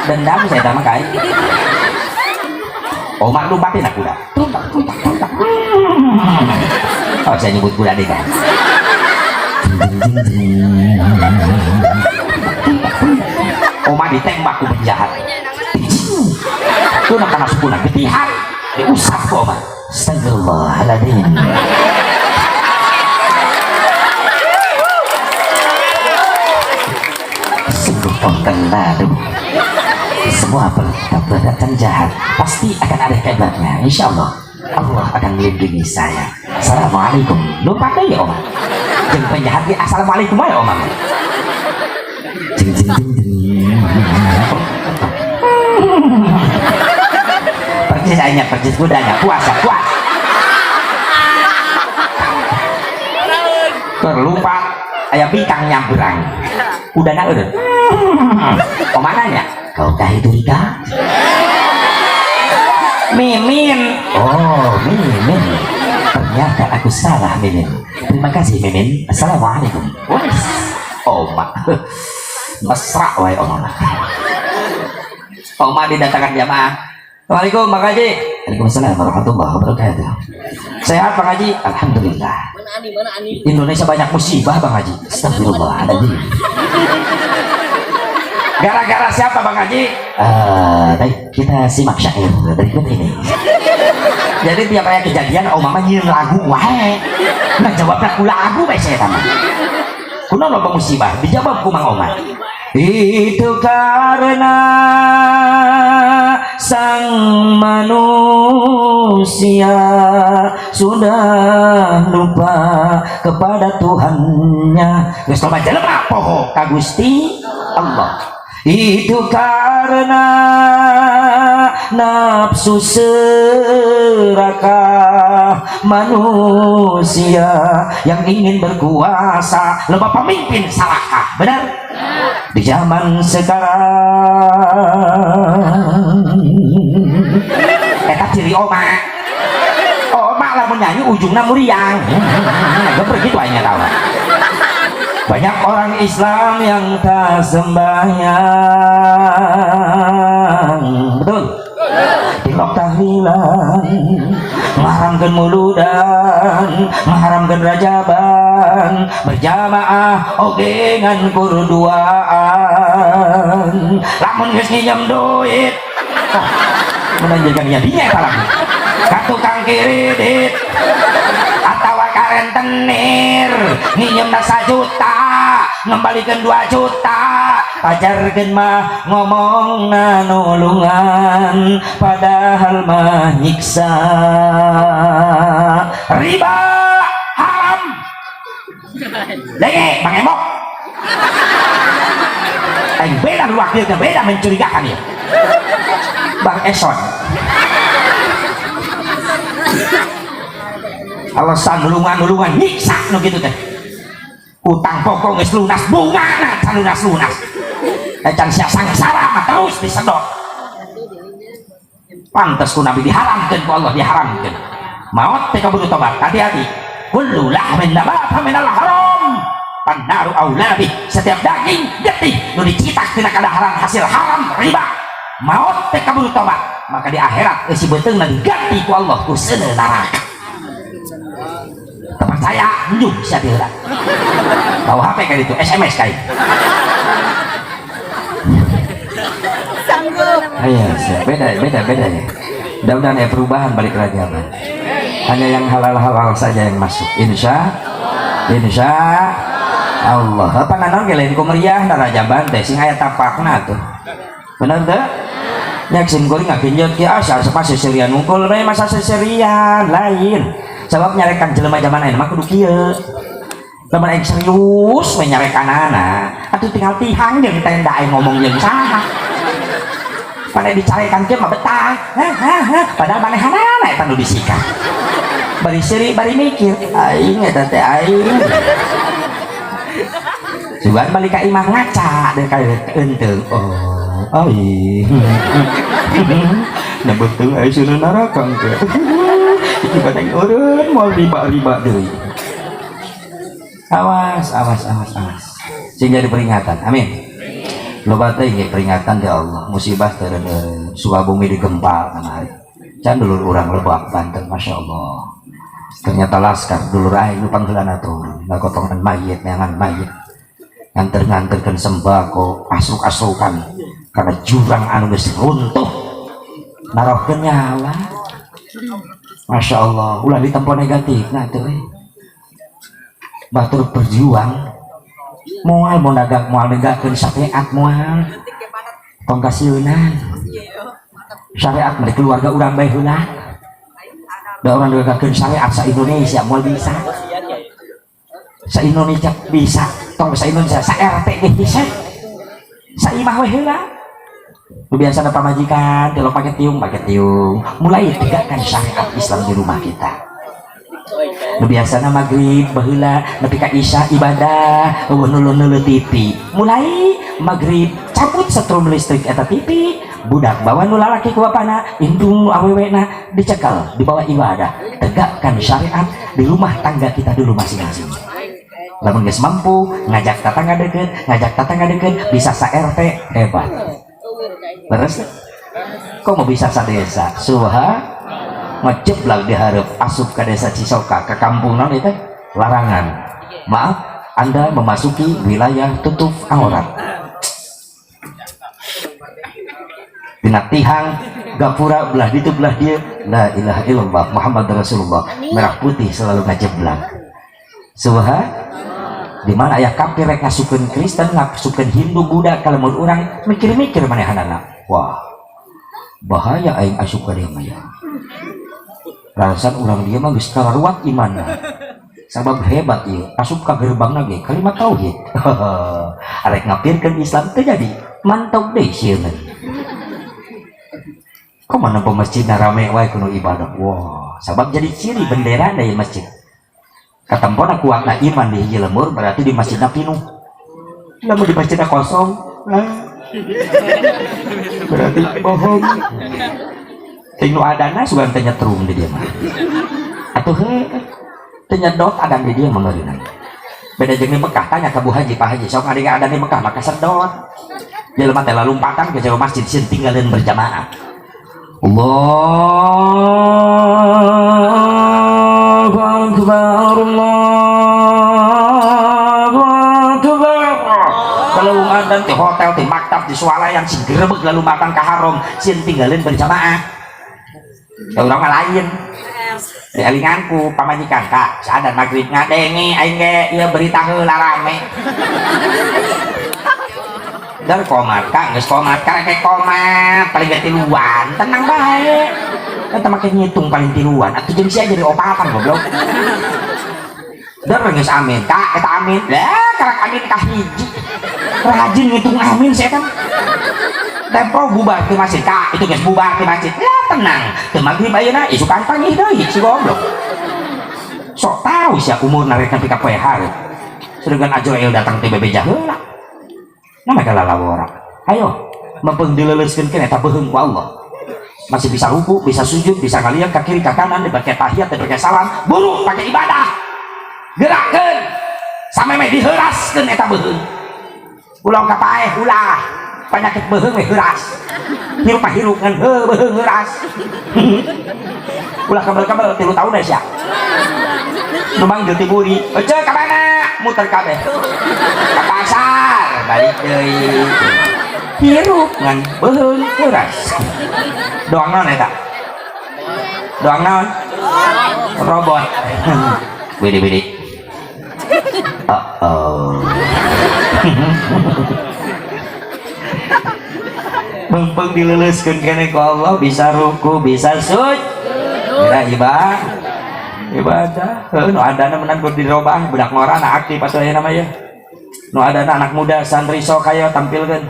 dendam saya mah kai Omar lumpatin nak kuda oh saya nyebut kuda deh kan Oma ditembak ku penjahat itu nak kena sepuna getihan diusap ku Oma astagfirullahaladzim sungguh pengkendadu semua perbuatan jahat pasti akan ada hebatnya insya Allah Allah akan melindungi saya assalamualaikum lupa deh ya Oma jeung penjahat di assalamualaikum ya Oma jeng jeng jeng percis kudanya puasa terlupa aya bintang nyamperang kudana eureun komananya kau kah itu Rika Mimin oh Mimin ternyata aku salah Mimin terima kasih Mimin assalamualaikum Oma mesra wae Oma didatangkan jamaah Assalamualaikum Pak Haji Waalaikumsalam warahmatullahi wabarakatuh sehat Pak Haji alhamdulillah mana Ani Indonesia banyak musibah Bang Haji astagfirullahaladzim gara-gara siapa Bang Haji baik kita simak syair berikut ini jadi tiap ada kejadian Oma mah nyiun lagu wae nah jawabnya ku lagu bae saya tama kunaon loba musibah dijawab ku Mang Oma itu karena sang manusia sudah lupa kepada Tuhannya geus loba jelema poho ka Gusti Allah Itu karena nafsu serakah manusia yang ingin berkuasa, loba pemimpin salahkah, benar? Di zaman sekarang eta ciri oma lah menyanyi ujungnya muriang gak begitu aja tahu. Banyak orang Islam yang tak sembahyang, betul? Tilok tahlilan, mengharamkan muludan, mengharamkan rajaban, berjamaah oge ngan kurduaan. Lamun geus nginjem duit, menanjakan dinya lagi. Ka tukang kiridit atawa karentenir nginjem 1 juta ngembalikan 2 juta pajarkeun mah ngomong nulungan padahal mah nyiksa. Riba haram lege Bang Emok yang beda wakilnya beda mencurigakan ya Bang Eson alasan nulungan nyiksa no gitu teh utang pokok geus lunas bungana can lunas can sia sangsara mah terus disedot. Pantes ku Nabi diharamkeun ku Allah, diharamkeun maot teh kudu tobat. Hati-hati, kullu lahmin nabata minal haram pannaru aulabi, setiap daging getih nu dicitak tina kada haram hasil haram riba maot teh kudu tobat, maka di akhirat si beteungna diganti ku Allah ku seuneu neraka. Percaya njung sia diheula bawa HP kayak itu SMS kayak iya beda ya mudah-mudahan ya perubahan balik ke zaman hanya yang halal saja yang masuk insya Allah. Apa nanon gelain ku meriah narajaban teh sing aya tapakna tuh bener teh nyak sim goreng ngagenjeut ki asal sepase serian ngukul bae masa serian lain sebab nyarekan jelema zaman ayeuna mah kudu kieu. Lamun aing serius we nyarekanana, atuh tinggal tihang jeung tenda aing ngomong jeung saha. Pada dicarekan kieu mah betah. Padahal manehanana eta nu disikat. Bari seri bari mikir, aing eta teh aing. Sugan balik ka imah ngaca deui ka enteung. Oh, aing. Na betul aing suruh neraka teh. Ibadah urut mau riba deui. Awas sing jadi peringatan. Amin. Loba teh ge peringatan di Allah musibah teu suah bumi digempal kana hari. Can dulur urang Lebak Banten masyaallah. Ternyata laskar dulur aing nu pangheulana turun ngagotongan mayit neangan mayit. Nganter-nganterkeun sembako asruk-asrukan karena jurang anu geus runtuh. Narohkeun nyawa. Masya Allah, ulah ditempo negatif nah tuh batur berjuang moal negakkeun syariat moal tong kasieunan syariat dari keluarga urang bae heula da urang negakkeun syariat sa Indonesia moal bisa sa Indonesia bisa tong sa Indonesia sa RT ge bisa sa imah we heula biasa ada pamajikan kalau pakai tiung mulai tegakkan syariat Islam di rumah kita. Biasana maghrib baheula nepi ka isya ibadah nulun TV mulai maghrib cabut setrum listrik eta TV budak bawa nu lalaki ku bapana indung awewena dicekel dibawa ibadah. Tegakkan syariat di rumah tangga kita dulu masing-masing. Lamun geus mampu ngajak tetangga deket bisa sa RT hebat. Beres kok mau bisa sa desa ngejeblang diharap asup ke desa Cisoka ke kampung non itu larangan. Maaf, Anda memasuki wilayah tutup aurat. Dina tihang gapura belah ditu belah dia la ilaha illallah Muhammad Rasulullah merah putih selalu ngajeblang. Di mana ayah kafir rek ngasukeun Kristen ngasukeun Hindu Buddha kalau mau orang mikir-mikir manehanana wah bahaya aing asup ka dieu mah ya. Rasan urang dia mah geus kalaruat imanna. Sabab hebat ieu asup ka gerbangna ge kalimat tauhid. Arek ngapirkeun Islam teu jadi. mantap deh sieun kok mana masjid rame wae kuno ibadah. Wah sabab jadi ciri bendera dari masjid katempona kuatna iman di hiji lemur berarti di masjidna pinuh. Lamun di masjidna kosong berarti bohong. Tinu adana sugan teh nyetrum di dia mah atuh teh nyedot adan di dia mangeureunna. Beda jeung di Mekah tanya ka Bu Haji, Pak Haji sok adi adan di Mekah maka sedot jelema teh lalumpatan ke jero masjid sieun tinggalin berjamaah. Allahu Akbar Allahu Akbar. Kalau umadan di hotel di maktab di swalayan sing grebeg lalu makan ka haram sieun tinggalin berjamaah. Ya urang lain. Di alinganku pamajikan Kak, sadar maghrib ngadengi aing ge ieu berita heula rame. Dan komat Kak, geus komat karek komat paling gak tiluan, tenang bae. Eta make ngitung paling tiluan, atuh jeung sia jadi opatan goblok. Dan geus amin Kak, eta amin. Lah karek amin ka hiji. Rajin ngitung amin saya kan. Tempo bubar ke masjid Kak, itu geus bubar ke masjid. Lah tenang, teu maghrib ayeuna isukan panggih deui si goblok. Sok tahu sia umur narek nepi ka poe hari. Sedangkan Ajoel datang teh bebeja heula. Namanya lalawara. Ayo mempeng dileleskeun eta beheung ku Allah. Masih bisa ruku, bisa sujud, bisa ngalian ka kiri ka kanan, dipakai tahiyat, dipakai salam, buru pakai ibadah. Gerakkeun sameme diheuraskeun eta beheung. Ulah ka paeh ulah. Penyakit beheung we heuras. Hirup hirup ngan beheung heuras. Ulah kabel-kabel 3 tahun deh sia. Nu manggil ti buri, "Ece ka mana?" Muter kabeh. Ka pasar, balik deui. Hirup ngan beheung heuras. Doang naon eta? Doang naon? Robot. Bidi-bidi. Mempeng dileleskeun keneh ku Allah bisa ruku bisa sujud ya ibadah nu adana menan kudu dirobah budak ngorana aktif atuh aya nama ya nu adana anak muda santri sok aya tampilkeun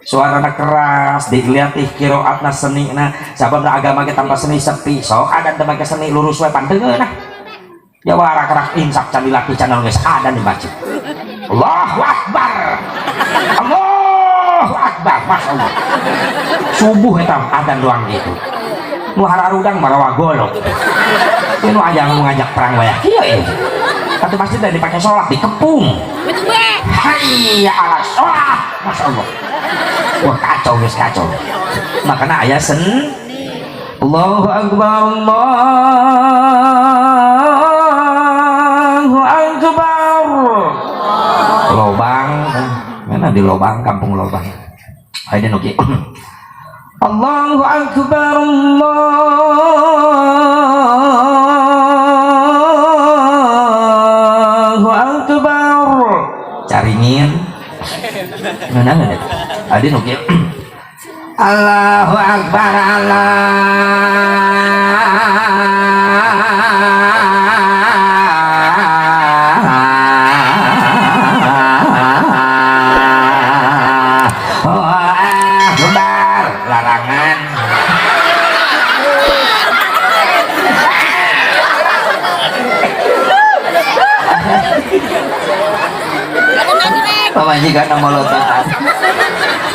suarana keras dilihatih qiraatna senina sabab agama ge tanpa seni sepi sok ada teu make seni lurus we panteungeunna ya warak-rak insap can dilatih can geus ada di masjid. Allahu Akbar Allahu Akbar, Masya Allah. Subuh eta adzan doang gitu. Nu hararudang marawa golok. Ini nu aya ngajak perang wae. Kieu ya. Satu masjid tadi dipakai sholat dikepung. Hayya ala sholat. Masya Allah. Wah kacau guys kacau. Makanya aya sen. Allahu Akbar Allahu Akbar. Lobang. Mana di lobang kampung lobang. Ayo nuki. Allahu Akbar Allahu Akbar. Caringin. Mana ada? Adi nuki. Allahu Akbar pamajikan molototan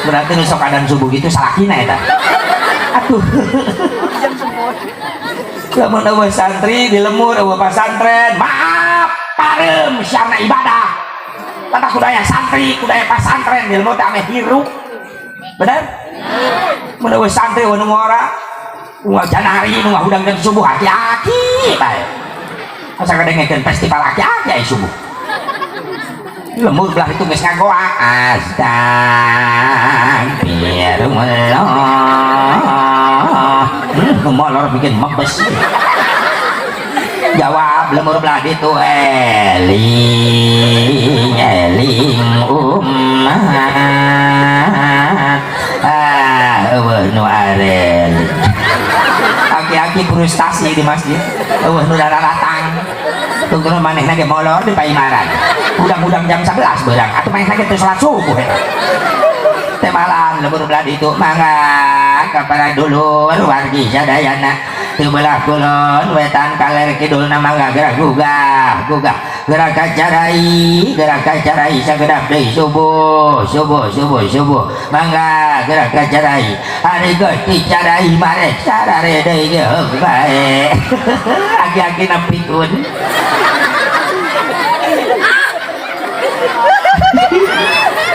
berarti nusok adan subuh gitu salakina eta atuh lamun eueuh santri di lemur eueuh pasantren maaf parem syarna ibadah tata kudaya santri kudaya pasantren di lemur teh ame hirup bener mun eueuh santri eueuh nu ngora janari nu ngahudang dan subuh aki-aki bae asa ngadengekeun festival aki-aki aya subuh lemur belah itu geus ngagoa astagfirullah molor bikin mebes jawab lemur belah itu eling nu arel aki-aki frustasi di masjid nu datang tunggu manehna ge molor di paimaran udang-udang jam 11 beurang atuh manehna ge teu salat subuh temalan lebur belah itu mangga kepada dulur wargi sadayana sebelah kulon wetan kaler kidul nama gerak gugah gerak kacarai sagedap deui subuh mangga gerak kacarai hari geuti carai mare sarare deui geus bae agi-agi nepikeun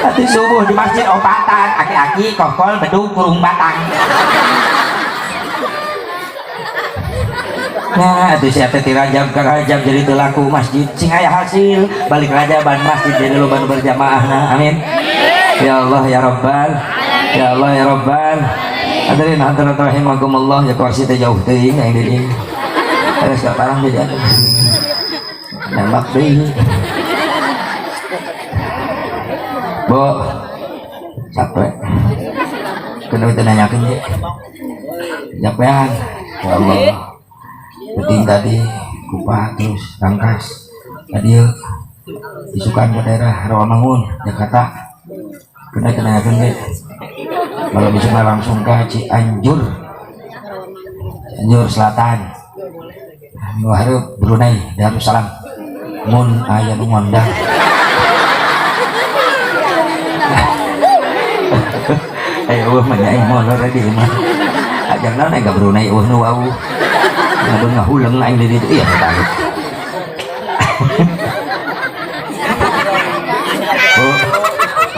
Nanti subuh di masjid obatan aki-aki kokol bedug kurung batang. Nah, itu siapa tirajab ke rajab jadi telaku masjid sing aya hasil balik rajaban masjid jadi loba berjamaah. Nah, amin. Ya Allah ya Rabbal. Ya Allah ya Rabbal. Hadirin hadirat rahimakumullah ya kuarsi teh jauh teuing yang di. Terus ka parang jadi. Nembak deui. Bo, capek. Kena kita nanyakan ya. Capean. Ya Allah. Penting tadi kupat terus rangkas. Tadi isukan ke daerah Rawamangun, Jakarta. Kena nanyakan ya. Kalau bisa langsung ke Cianjur Selatan. Harap Brunei Darussalam. Mun aya nu ngondang. Ayo menyaing molor di rumah. Ajang naon enggak Brunei nu wau. Ngadon ngahuleng aing di ditu iya tahu.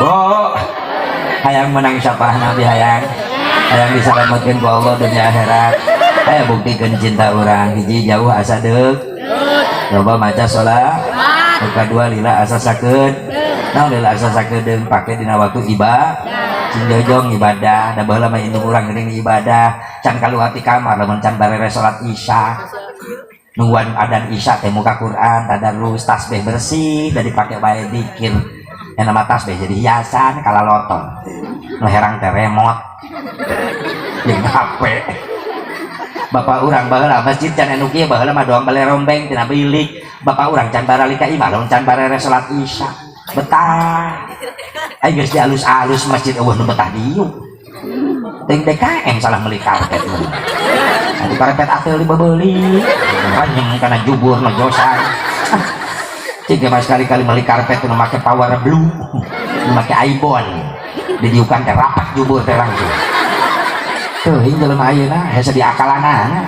Bo. Hayang menang sapah nabi hayang. Hayang disalametkeun ku Allah dunia akhirat. Aya buktikeun cinta urang hiji jauh asa deuk. Coba maca salat. Kedua lila asa sakeud. Naon lila asa sakeud pake dina waktu ibadah. Jojong ibadah, da baheula mah indung urang geuning ibadah, can kaluar ti kamar lamun can barere salat Isya. Nungguan adzan Isya teh muka Quran, tadarus, tasbih bersih, da dipake bae zikir. Yang nama tasbih jadi hiasan kalalotong. Nu herang teh remote. Jeung HP. Bapak urang baheula masjid can anu kieu baheula mah doang bale rombeng tina bilik. Bapak urang can barali ka imah lamun can barere salat Isya. Betah. Ayo geus dialus-alus masjid eueuh nu betah dieu. Ting DKM salah meuli karpet. Anu karpet ateul dibebeuli. Ranyem kana jubur na josan. Cik mas kali-kali meuli karpet nu make power blue, nu make ibon. Didiukan teh rapat jubur teh langsung. Teuing jelema ayeuna hese diakalanana.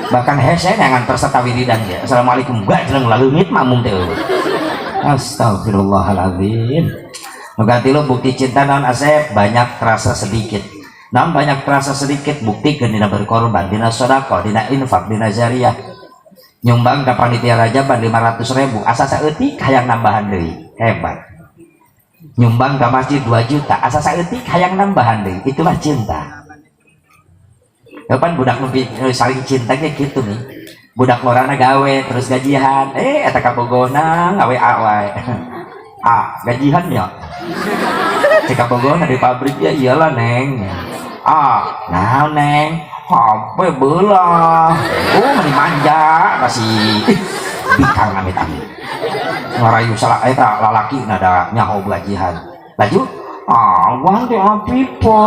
Bahkan hese ngangan peserta wiridan ya. Assalamualaikum gak jeung laleungit mamung teh. Astagfirullahaladzim. Nugati lo bukti cinta naon Asep banyak terasa sedikit. Naon banyak terasa sedikit buktikan dina berkorban, dina sedekah, dina infak, dina jariyah. Nyumbang ka panitia rajaban 500.000 asa saeutik hayang nambahan deui. Hebat. Nyumbang ka masjid 2 juta asa saeutik hayang nambahan deui. Itulah cinta. Kapan budak nu saling cinta kayak gitu nih. Budak lorana gawe terus gajian eta kabogona gawe wae. Gajian ya cek kabogona di pabrik ya iyalah neng. Nah neng HP belah meni manja masih bikang amit-amit ngarayu salah eta lalaki nada nyaho gajian laju uang teh tipe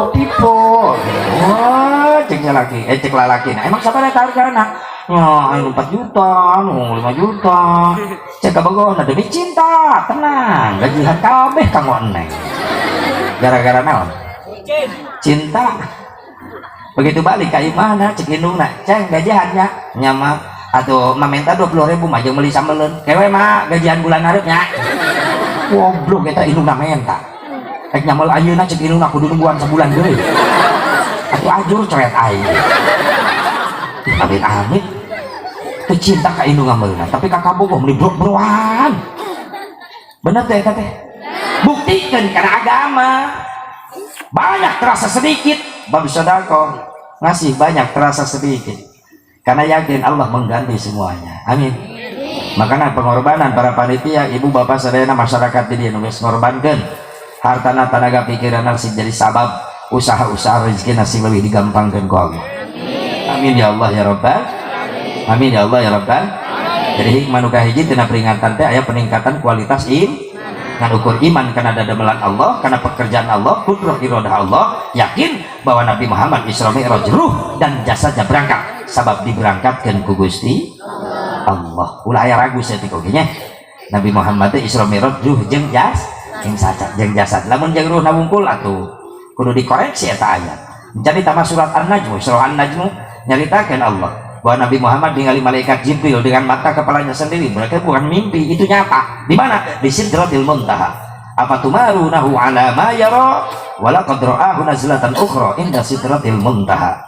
wah cek lalaki cek lalaki nah emang sabaraha hargana ya 4 juta 5 juta cek kabogona demi cinta tenang gajian kabeh kanggo neng gara-gara naon cinta. Begitu balik ka imahna cek indungna ceng gajiannya nyama atau mamenta 20.000 mah jeung meuli sambeleun kewe mah gajian bulan hareupnya goblok eta indungna menta rek nyamal ayeuna cek indungna kudu nungguan sabulan deui atuh ajur coret aing amit-amit teu cinta ka indungna meulna tapi ka kabogoh meuli brok-broan bener teh eta teh buktikeun kana agama banyak terasa sedikit bab sedekah ngasih banyak terasa sedikit karena yakin Allah mengganti semuanya amin. Makanya pengorbanan para panitia ibu bapak sadayana masyarakat di dieu geus ngorbankeun hartana tenaga pikiran sing jadi sabab usaha-usaha rezeki nasi lebih digampangkeun ku Allah amin ya Allah ya Rabbal amin ya Allah ya Rabbal. Jadi hikmah nu kahiji tina peringatan teh aya peningkatan kualitas ngan ukur iman karena dadamelan Allah, karena pekerjaan Allah, kudrah iradah Allah, yakin bahwa Nabi Muhammad Isra Mi'raj ruh dan jasadnya berangkat sabab diberangkatkan ku Gusti Allah. Ulah aya ragu saeutik oge nya. Nabi Muhammad teh Isra Mi'raj ruh jeung jasad. Lamun jeung ruh wungkul atuh kudu dikoreksi eta ayat. Jadi tamat surat An-Najm, surah An-Najm nyaritakeun Allah bahwa Nabi Muhammad ningali malaikat Jibril dengan mata kepalanya sendiri. Berarti bukan mimpi, itu nyata. Di mana? Di Sidratil Muntaha. Apa tumarunahu ala ma yara wa laqad ra'ahu nazlatan ukhra inda Sidratil Muntaha.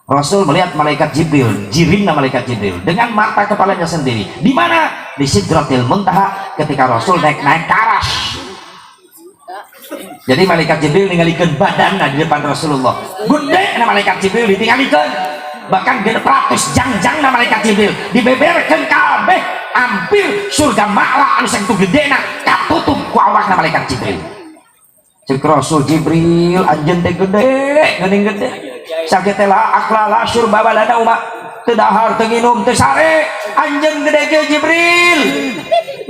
Rasul melihat malaikat Jibril, jirimna malaikat Jibril dengan mata kepalanya sendiri. Di mana? Di Sidratil Muntaha ketika Rasul naik ke aras. Jadi malaikat Jibril ningalikeun badan di depan Rasulullah. Gede na malaikat Jibril ditingalikeun. Bahkan genep ratus jangjang na malaikat Jibril dibeberkeun kabeh hampir surga ma'la anu sakitu gedena katutup ku awakna malaikat Jibril. Ceuk Rasul Jibril anjeun teh gede, geuning gede. Sakitu lah aklala surba balada umat teu dahar teu nginum teu sare anjeun gede ge Jibril.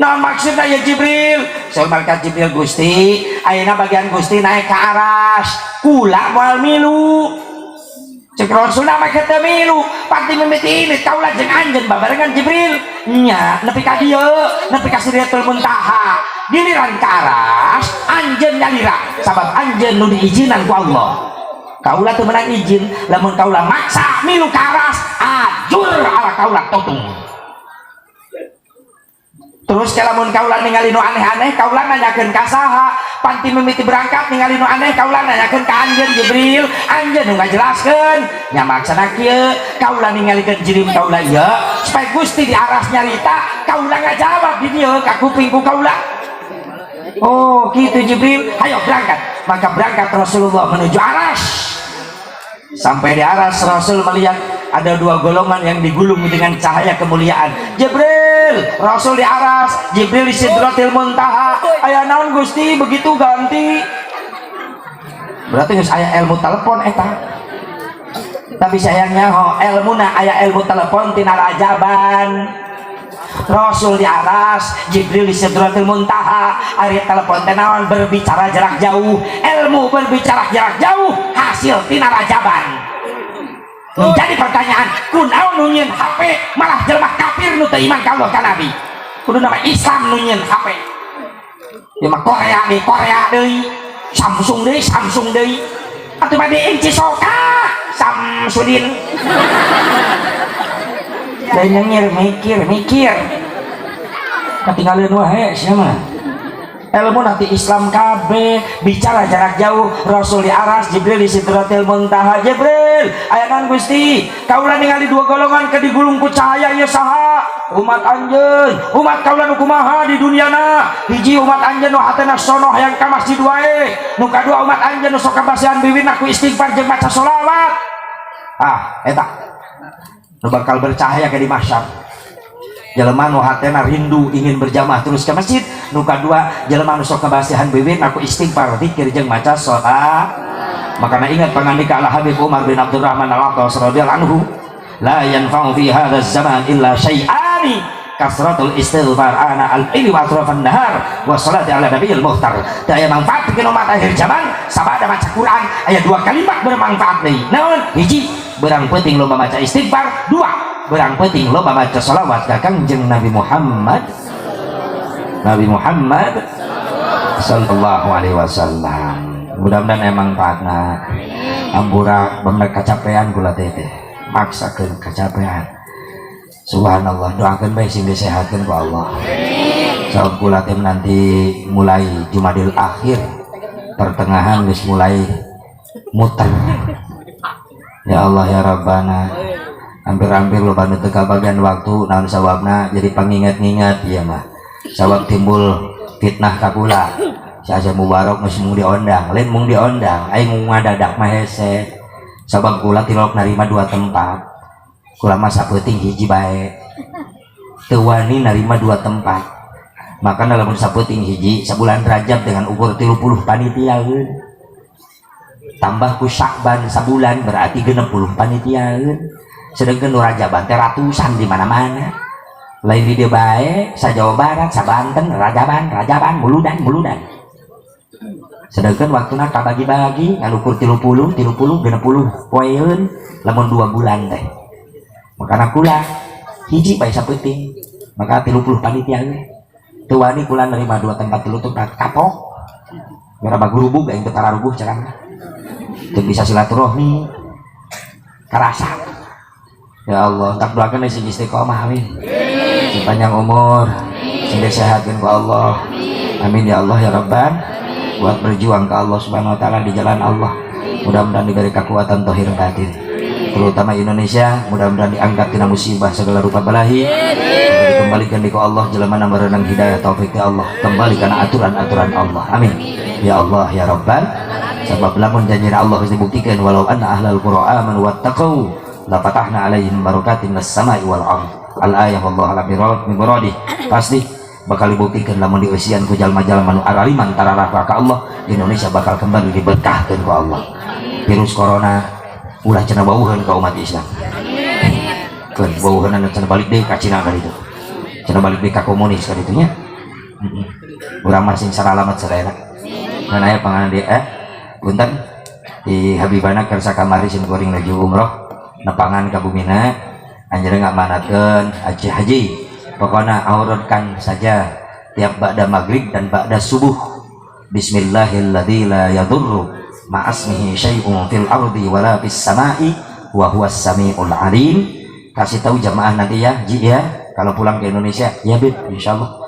Nah maksudnya ya Jibril, saya malaikat Jibril Gusti, ayeuna bagian Gusti naik ke aras, kula moal milu. Cek Rasulna mah teu milu, pati mimiti ini kaula jeung anjeun babarengan Jibril. Nya nepi ka dieu, nepi ka Sidratul Muntaha. Giliran ke aras, anjeun nyalira, sabab anjeun nu diizinan ku Allah. Kaula teu meunang izin, lamun kaula maksa milu ke aras, ajur ala kaula totung. Terus kalamun kaulah ningali nu aneh-aneh kaulah nanyakeun ka saha panti mimiti berangkat ningali nu aneh kaulah nanyakeun ka anjeun Jibril anjeun nu ngajelaskeun nya maksana kieu kaulah ningalikeun jirim kaulah ieu supaya Gusti di aras nyarita kaulah ngajawab di dieu ka kupingku kaulah. Oh gitu Jibril, ayo berangkat. Maka berangkat Rasulullah menuju aras. Sampai di aras Rasul melihat ada dua golongan yang digulung dengan cahaya kemuliaan. Jibril, Rasul di aras, Jibril di Sidratil Muntaha. Aya naon Gusti begitu ganti? Berarti geus aya ilmu telepon eta. Tapi sayangnya ilmuna aya ilmu telepon tina rajaban. Rasul di aras, Jibril di Sidratil Muntaha. Ari telepon teh naon berbicara jarak jauh, ilmu berbicara jarak jauh hasil tina rajaban. Jadi pertanyaan, kunaon nu nyieun HP malah jelema kafir nu teu iman ka Allah ka Nabi. Kudu nama Islam nu nyieun HP. Ieu mah Korea deui, Samsung deui. Atuh bade inci soka Samsudin. Dan nyengir mikir. Ketinggalan wae sia mah. Ilmu nanti Islam KB bicara jarak jauh. Rasul di aras, Jibril di Sidratil Muntaha. Jibril, aya naon Gusti? Kaula ningali dua golongan ke digulung ku cahaya ieu saha? Umat anjeun, umat kaula nu kumaha di duniana? Hiji umat anjeun nu hatena sonoh hayang ka masjid wae. Nu kadua umat anjeun nu sok kabasihan biwina ku istighfar jeung maca sholawat. Ah, eta. Nu bakal bercahaya ke di mahsyar. Jelema nu hatena rindu ingin berjamaah terus ke masjid. Nu kadua jelema nu sok kabasihan biwin aku istighfar zikir jeung maca sholawat. Makana ingat pangandika Allah Habib Umar bin Abdurrahman Al-Attas radhiyallahu anhu, la yanfa'u fi hadzal zaman illa syai'ani kasratul istighfar ana al-ilmi wa atrafan nahar wa salati ala nabiyil muhtar. Daya manfaat pikeun umat akhir zaman sabada maca Quran aya dua kalimat bermanfaat deui. Naon? Hiji, berang penting loba maca istighfar. Dua, berang penting loba maca sholawat ka Kangjeng Nabi Muhammad sallallahu alaihi wasallam. Mudah-mudahan emang manfaatna. Ampura bener kacapean kula teh maksakeun kacapean. Subhanallah, doakeun bae sing disehatkeun ku Allah. Sabab kula teh nanti mulai Jumadil Akhir pertengahan geus mulai muter. Ya Allah ya Rabbana, hampir-hampir lo bantu teka bagian waktu naon sawabna jadi pangingat-ingat iya mah sawab timbul fitnah kakula saja mubarok masih mung diondang lain mung diondang aing mung ngadadak mah hese sabab kula tilok narima dua tempat kula mah sapeuting hiji bae teu wani narima dua tempat maka lamun sapeuting hiji sabulan Rajab dengan ukur 30 panitia tambah ku Syakban sabulan berarti 60 panitia sedangkan nu Rajaban teh ratusan di mana-mana. lain di dia baik sa Jawa Barat sa Banten rajaban muludan sedangkan waktu nak bagi-bagi ngalukur 30 60 poeun lamun 2 bulan teh makana kula hiji bae sapenting maka 30 panitia teu wani kula nerima 2 tempat lutut kapok berapa guru buga itu tararubuh carana teu bisa silaturahmi karasa ya Allah tak doakeun sing istiqomah amin sing panjang umur sing disehatkeun ku Allah amin ya Allah ya Rabban buat berjuang ke Allah Subhanahu wa taala di jalan Allah mudah-mudahan diberi kekuatan zahir batin terutama Indonesia mudah-mudahan diangkat tina musibah segala rupa balahi dikembalikan di Allah jelema na merenang hidayah taufik ya Allah kembalikan aturan-aturan Allah amin ya Allah ya Rabban sebab lamun janjina Allah geus dibuktikan walau anna ahlal qura amanu wattaqau la fatahna alaihim barakatin minas samai wal ardh al ayah wallahu ala miradi pasti bakal dibuktikan lamun di usian ku jalma-jalma nu araliman tararaka ka Allah Indonesia bakal kembali diberkahkeun ku Allah virus corona ulah cenah bauheun ka umat Islam keun bauheun anu cenah balik deui ka Cina ka ditu cenah balik deui ka komunis ka ditu nya urang mah sing saralamat sadayana ngan aya panganan dia punten di Habibana kersa kamari sing goreng nuju umroh nepangan ka bumina anjeun ngamanatkeun haji pokoknya auratkan saja tiap ba'da maghrib dan ba'da subuh bismillahilladzi la yadurru ma'asmihi syai'un fil ardi wala fis sama'i wa huwas samiul alim kasih tahu jamaah nanti ya Ji ya kalau pulang ke Indonesia ya Bib insyaallah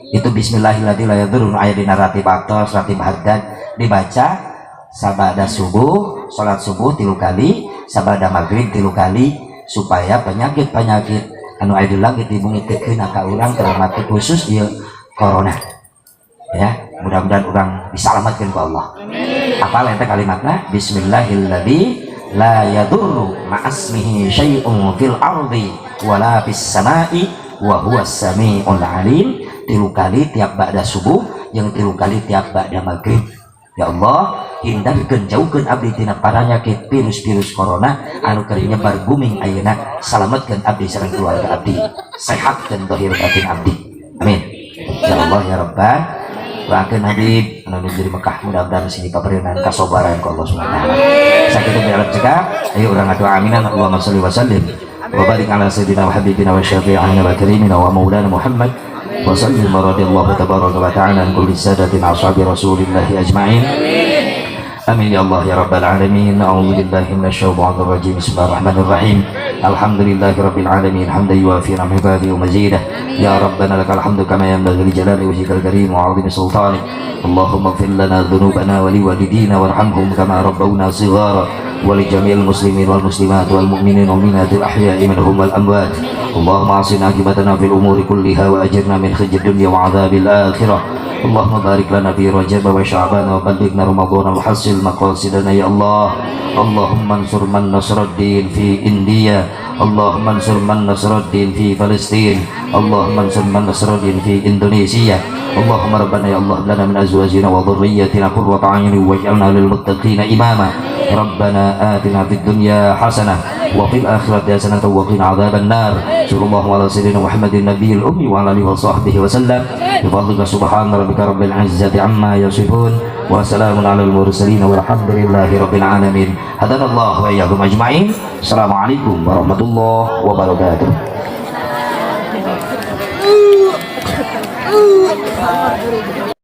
itu bismillahilladzi la yadurru ayat di ratib atos ratib haddad dibaca sabada subuh salat subuh 3 kali sabada maghrib 3 kali supaya penyakit anu aya di langit dibungitkeun ka urang termati khusus ieu corona ya mudah-mudahan urang disalamatkeun ku Allah apa lain teh kalimatna bismillahilladzi la yadurru ma'asmihi syai'un fil ardi wala fis sama'i wa huwas samiul alim 3 kali tiap ba'da subuh jeung 3 kali tiap ba'da maghrib ya Allah hindarkeun jauhkeun abdi tina paranyakit virus-virus corona anu keur nyebar booming ayeuna salametkeun abdi sareng keluarga abdi sehatkeun zahir batin abdi amin ya Allah ya Rabbana doakeun Habib anu nuju di Mekah mudah-mudahan sini paparingan kasabaran ku Allah Subhanahu wa taala sakitu bearep cegah ayo urang atuh aminan Allahumma shalli wa sallim wa barik ala sayyidina wa habibina wa syafi'ina wa karimina wa maulana Muhammad wa sallim radhiyallahu tabaraka wa ta'ala an kulli sadatin ashabi rasulillahi ajma'in amin ya Allah ya rabbal alamin a'udzu billahi minasyaitonir rajim bismillahirrahmanirrahim alhamdulillahi rabbil alamin hamdan yuwafi ni'matahu wa mazidah ya rabbana lakal hamdu kama yanbaghi li jalali wajhikal karim wa 'azimi sultanik allahumma ighfir lana dhunubana wa liwalidina warhamhum kama rabbawna shighara wa li jami'il muslimin wal muslimat wal mu'minin wal mu'minatil ahya'i minhum wal amwat allahumma asina akibatana fil umuri kulliha wa ajirna min khizyid dunya wa 'adzabil akhirah اللهم بارك لنا في رجب وشعبان وبلغنا رمضان وحصل مقاصدنا يا الله اللهم انصر من نصر الدين في إنديا اللهم انصر من نصر الدين في فلسطين اللهم انصر من نصر الدين في إندونيسيا اللهم ربنا يا الله لنا من أزواجنا وذريتنا قرة أعين واجعلنا للمتقين إماما ربنا آتنا في الدنيا حسنة وفي الآخرة حسنة وقنا عذاب النار صلى الله على سيدنا محمد النبي الأمي وعلى آله وصحبه وسلم بفضلك سبحان ربك رب العزة عما يصفون وسلام على المرسلين والحمد لله رب العالمين هدانا الله وإياكم أجمعين السلام عليكم ورحمة الله وبركاته